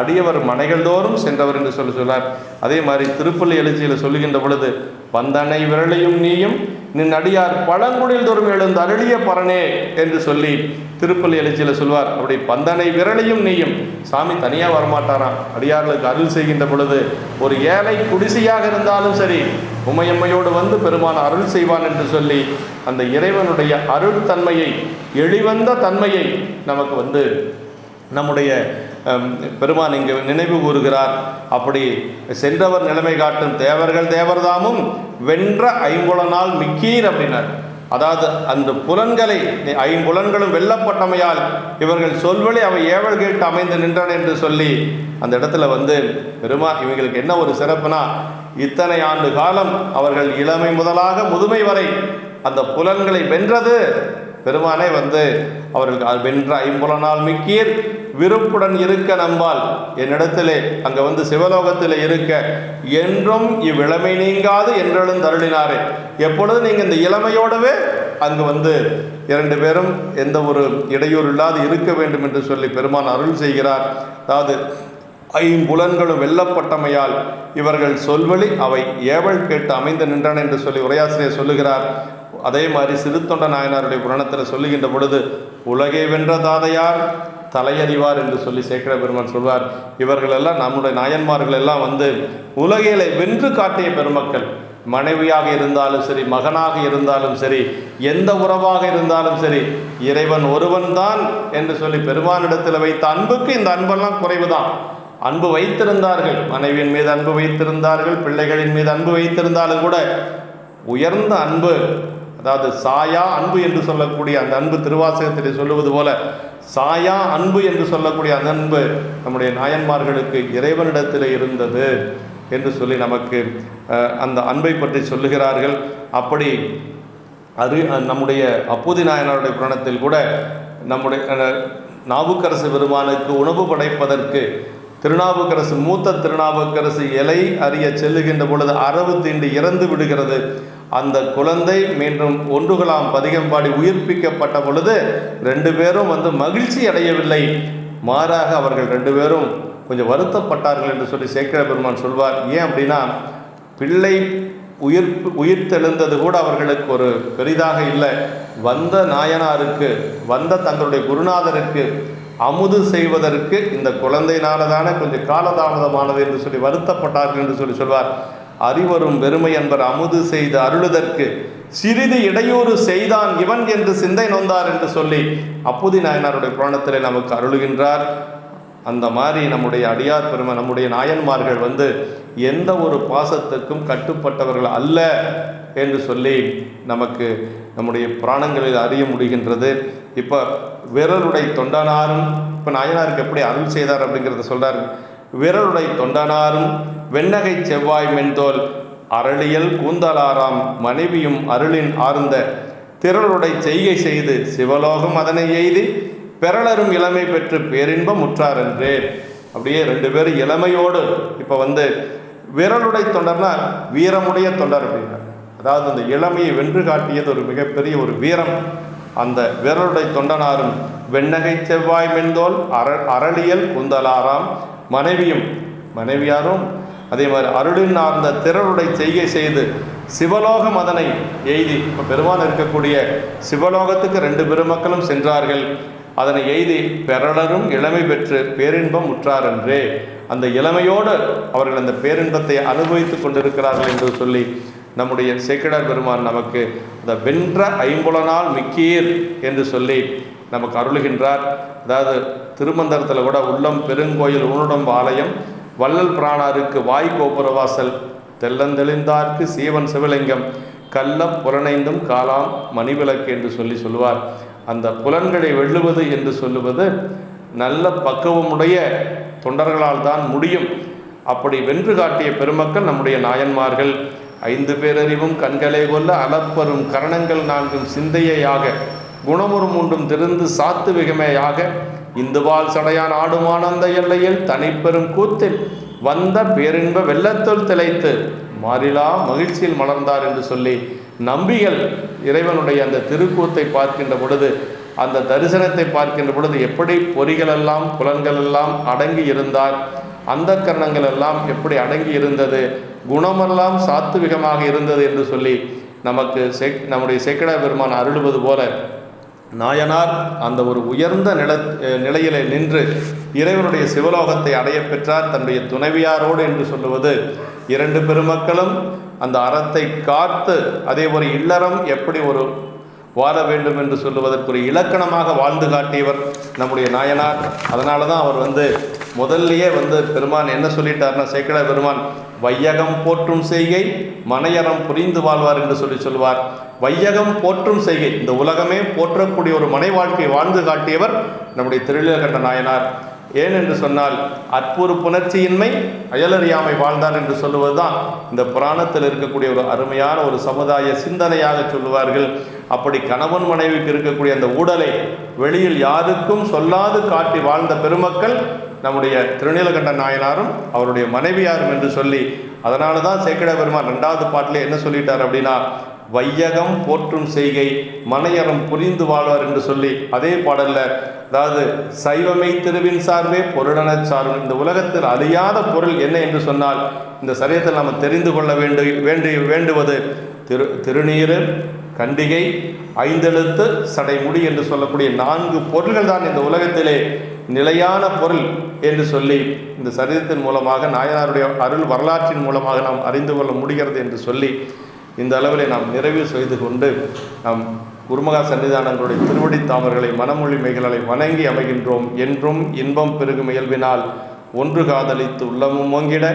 Speaker 1: அடியவர் மனைகள் தோறும் சென்றவர் என்று சொல்லார். அதே மாதிரி திருப்பள்ளி எழுச்சியில் சொல்லுகின்ற பொழுது, பந்தனை விரலையும் நீயும் நின் அடியார் பழங்குடில் தோறும் எழுந்து அருளிய பரனே என்று சொல்லி திருப்பள்ளி எழுச்சியில் சொல்வார். அப்படி பந்தனை விரலையும் நீயும், சாமி தனியாக வரமாட்டாராம். அடியார்களுக்கு அருள் செய்கின்ற பொழுது ஒரு ஏழை குடிசையாக இருந்தாலும் சரி உமையம்மையோடு பெருமான் அருள் செய்வான் என்று சொல்லி அந்த இறைவனுடைய அருள் தன்மையை, எளிவந்த தன்மையை நமக்கு நம்முடைய பெருமான் இங்கு நினைவு கூறுகிறார். அப்படி சென்றவர் நிலைமை காட்டும் தேவர்கள் தேவர்தாமும் வென்ற ஐம்புலனால் மிக்கீர் அப்படின்னார். அதாவது அந்த புலன்களை ஐம்புலன்களும் வெல்லப்பட்டமையால் இவர்கள் சொல்வழி அவை ஏவல் கேட்டு அமைந்து நின்றன என்று சொல்லி அந்த இடத்துல பெருமான் இவங்களுக்கு என்ன ஒரு சிறப்புனா, இத்தனை ஆண்டு காலம் அவர்கள் இளமை முதலாக முதுமை வரை அந்த புலன்களை வென்றது பெருமானே வந்து அவர்கள் வென்ற ஐம்புலனால் மிக்கீர் விருப்புடன் இருக்க நம்பால் என்னிடத்திலே அங்கே வந்து சிவலோகத்தில் இருக்க என்றும் இவ்விளமை நீங்காது என்றெழுந்து அருளினாரே. எப்பொழுது நீங்கள் இந்த இளமையோடவே அங்கு வந்து இரண்டு பேரும் எந்த ஒரு இடையூறு இல்லாது இருக்க வேண்டும் என்று சொல்லி பெருமான் அருள் செய்கிறார். அதாவது ஐம்புலன்களும் வெல்லப்பட்டமையால் இவர்கள் சொல்வழி அவை ஏவல் கேட்டு அமைந்து நின்றன என்று சொல்லி உரையாசிரியர் சொல்லுகிறார். அதே மாதிரி சிறுத்தொண்ட நாயனாருடைய புராணத்தில் சொல்லுகின்ற பொழுது உலகை வென்ற தாதையார் தலையறிவார் என்று சொல்லி சேக்கிழ பெருமான் சொல்வார். இவர்கள் எல்லாம் நம்முடைய நாயன்மார்கள் எல்லாம் வந்து உலகிலை வென்று காட்டிய பெருமக்கள். மனைவியாக இருந்தாலும் சரி, மகனாக இருந்தாலும் சரி, எந்த உறவாக இருந்தாலும் சரி, இறைவன் ஒருவன் தான் என்று சொல்லி பெருமானிடத்தில் வைத்த அன்புக்கு இந்த அன்பெல்லாம் குறைவுதான். அன்பு வைத்திருந்தார்கள், மனைவியின் மீது அன்பு வைத்திருந்தார்கள், பிள்ளைகளின் மீது அன்பு வைத்திருந்தாலும் கூட உயர்ந்த அன்பு, அதாவது சாயா அன்பு என்று சொல்லக்கூடிய அந்த அன்பு, திருவாசகத்தில் சொல்லுவது போல சாயா அன்பு என்று சொல்லக்கூடிய அந்த அன்பு நம்முடைய நாயன்மார்களுக்கு இறைவனிடத்தில் இருந்தது என்று சொல்லி நமக்கு அந்த அன்பை பற்றி சொல்லுகிறார்கள். அப்படி நம்முடைய அப்பூதி நாயனாருடைய புராணத்தில் கூட நம்முடைய நாவுக்கரசு பெருமானுக்கு உணவு படைப்பதற்கு திருநாவுக்கரசு, மூத்த திருநாவுக்கரசு இலை அறிய செல்லுகின்ற பொழுது அரவு தீண்டு இறந்து விடுகிறது. அந்த குழந்தை மீண்டும் ஒன்றுகளாம் பதிகம்பாடி உயிர்ப்பிக்கப்பட்ட பொழுது ரெண்டு பேரும் வந்து மகிழ்ச்சி அடையவில்லை, மாறாக அவர்கள் ரெண்டு பேரும் கொஞ்சம் வருத்தப்பட்டார்கள் என்று சொல்லி சேக்கிழ பெருமான் சொல்வார். ஏன் அப்படின்னா, பிள்ளை உயிர்த்தெழுந்தது கூட அவர்களுக்கு ஒரு பெரிதாக இல்லை. வந்த நாயனாருக்கு, வந்த தங்களுடைய குருநாதருக்கு அமுது செய்வதற்கு இந்த குழந்தையினாலதான கொஞ்சம் காலதாமதமானது என்று சொல்லி வருத்தப்பட்டார்கள் என்று சொல்லி சொல்வார். அறிவரும் வெறுமை என்பர் அமுது செய்து அருளுதற்கு சிறிது இடையூறு செய்தான் இவன் என்று சிந்தை நொந்தார் என்று சொல்லி அப்பூதி நாயனாருடைய புராணத்திலே நமக்கு அருளுகின்றார். அந்த மாதிரி நம்முடைய அடியார் பெருமை, நம்முடைய நாயன்மார்கள் வந்து எந்த ஒரு பாசத்துக்கும் கட்டுப்பட்டவர்கள் அல்ல என்று சொல்லி நமக்கு நம்முடைய புராணங்களில் அறிய முடிகின்றது. இப்போ விரலுடை தொண்டனாரும், இப்போ நாயனாருக்கு எப்படி அருள் செய்தார் அப்படிங்கிறத சொல்கிறார். விரலுடை தொண்டனாரும் வெண்ணகை செவ்வாய் மென்தோல் அரளியல் கூந்தலாராம் மனைவியும் அருளின் ஆர்ந்த திரளுடை செய்கை செய்து சிவலோகம் அதனை எய்தி பெறலரும் இளமை பெற்று பேரின்பம் முற்றார் என்றே. அப்படியே ரெண்டு பேரும் இளமையோடு, இப்போ வந்து விரலுடை தொண்டர்னா வீரமுடைய தொண்டர் அப்படின்னார். அதாவது அந்த இளமையை வென்று காட்டியது ஒரு மிகப்பெரிய ஒரு வீரம். அந்த விரலுடை தொண்டனாரும் வெண்ணகை செவ்வாய் மென்தோல் அரளியல் கூந்தலாராம் மனைவியாரும் அதே மாதிரி அருளின் ஆர்ந்த திரளுடை செய்கை செய்து சிவலோகம் அதனை எய்தி, இப்போ பெருமான் இருக்கக்கூடிய சிவலோகத்துக்கு ரெண்டு பெருமக்களும் சென்றார்கள். அதனை எய்தி பெறலரும் இளமை பெற்று பேரின்பம் முற்றார் என்றே. அந்த இளமையோடு அவர்கள் அந்த பேரின்பத்தை அனுபவித்து கொண்டிருக்கிறார்கள் என்று சொல்லி நம்முடைய சேக்கிழார் பெருமான் நமக்கு அந்த வென்ற ஐம்புலனால் மிக்கீர் என்று சொல்லி நமக்கு அருளுகின்றார். அதாவது திருமந்திரத்தில் கூட உள்ளம் பெருங்கோயில் உன்னுடம்பு ஆலயம் வள்ளல் பிராணாருக்கு வாய் கோபுரவாசல் தெல்லந்தெளிந்தார்க்கு சீவன் சிவலிங்கம் கள்ள புலனைந்தும் காலாம் மணிவிளக்கு என்று சொல்லி சொல்லுவார். அந்த புலன்களை வெல்லுவது என்று சொல்லுவது நல்ல பக்குவமுடைய தொண்டர்களால் தான் முடியும். அப்படி வென்று காட்டிய பெருமக்கள் நம்முடைய நாயன்மார்கள். 5 பேரறிவும் கண்களை கொல்ல அளப்பரும் கரணங்கள் 4 சிந்தையாக குணமுறு 3 திருந்து சாத்துவிகமேயாக இந்துவால் சடையான் ஆடும் ஆனந்த எல்லையில் தனிப்பெரும் கூத்தில் வந்த பேரின்ப வெள்ளத்தொல் திளைத்து மாறிலா மகிழ்ச்சியில் மலர்ந்தார் என்று சொல்லி நம்பிகள் இறைவனுடைய அந்த திருக்கூத்தை பார்க்கின்ற பொழுது, அந்த தரிசனத்தை பார்க்கின்ற பொழுது எப்படி பொறிகளெல்லாம் புலன்களெல்லாம் அடங்கி இருந்தார், அந்த கரணங்கள் எல்லாம் எப்படி அடங்கி இருந்தது, குணமெல்லாம் சாத்துவிகமாக இருந்தது என்று சொல்லி நமக்கு நம்முடைய சேக்கிழார் பெருமான் அருளுவது போல நாயனார் அந்த ஒரு உயர்ந்த நிலையிலே நின்று இறைவனுடைய சிவலோகத்தை அடைய பெற்றார் தன்னுடைய துணைவியாரோடு என்று சொல்லுவது. 2 பெருமக்களும் அந்த அறத்தை காத்து அதே ஒரு இல்லறம் எப்படி ஒரு வாழ வேண்டும் என்று சொல்லுவதற்கு ஒரு இலக்கணமாக வாழ்ந்து காட்டியவர் நம்முடைய நாயனார். அதனால தான் அவர் முதல்லையே பெருமான் என்ன சொல்லிட்டார்னா, சேக்கிழார் பெருமான் வையகம் போற்றும் செய்கை மனையறம் புரிந்து வாழ்வார் என்று சொல்லுவார். வையகம் போற்றும் செய்கை, இந்த உலகமே போற்றக்கூடிய ஒரு மனை வாழ்க்கை வாழ்ந்து காட்டியவர் நம்முடைய திருநீலகண்ட நாயனார். ஏனென்று சொன்னால் அற்புறு புணர்ச்சியின்மை அயலறியாமை வாழ்ந்தார் என்று சொல்லுவதுதான் இந்த புராணத்தில் இருக்கக்கூடிய ஒரு அருமையான ஒரு சமுதாய சிந்தனையாக சொல்லுவார்கள். அப்படி கணவன் மனைவிக்கு இருக்கக்கூடிய அந்த ஊடலை வெளியில் யாருக்கும் சொல்லாது காட்டி வாழ்ந்த பெருமக்கள் நம்முடைய திருநீலகண்ட நாயனாரும் அவருடைய மனைவியாரும் என்று சொல்லி, அதனால தான் சேக்கிழ பெருமான் 2வது பாட்டில் என்ன சொல்லிட்டார் அப்படின்னா, வையகம் போற்றும் செய்கை மனையறம் புரிந்து வாழ்வார் என்று சொல்லி அதே பாடல்ல, அதாவது சைவமை திருவின் சார்பே பொருளன சார்பு, இந்த உலகத்தில் அழியாத பொருள் என்ன என்று சொன்னால் இந்த சரியத்தில் நாம் தெரிந்து கொள்ள வேண்டுவது திருநீறு, கண்டிகை, ஐந்தெழுத்து, சடைமுடி என்று சொல்லக்கூடிய 4 பொருள்கள் தான் இந்த உலகத்திலே நிலையான பொருள் என்று சொல்லி இந்த சரீரத்தின் மூலமாக நாயனாருடைய அருள் வரலாற்றின் மூலமாக நாம் அறிந்து கொள்ள முடிகிறது என்று சொல்லி இந்த அளவிலே நாம் நிறைவு செய்து கொண்டு நாம் குருமகா சன்னிதானங்களுடைய திருவடி தாமர்களை மனமொழி மெய்களை வணங்கி அமைகின்றோம். என்றும் இன்பம் பெருகும் இயல்பினால் ஒன்று காதலித்து உள்ளமும் ஓங்கிட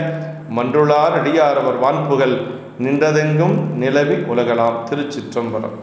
Speaker 1: மன்றுளார் அடியார் அவர் வான்புகள் நின்றதெங்கும் நிலவி உலகலாம். திருச்சிற்றம்பலம்.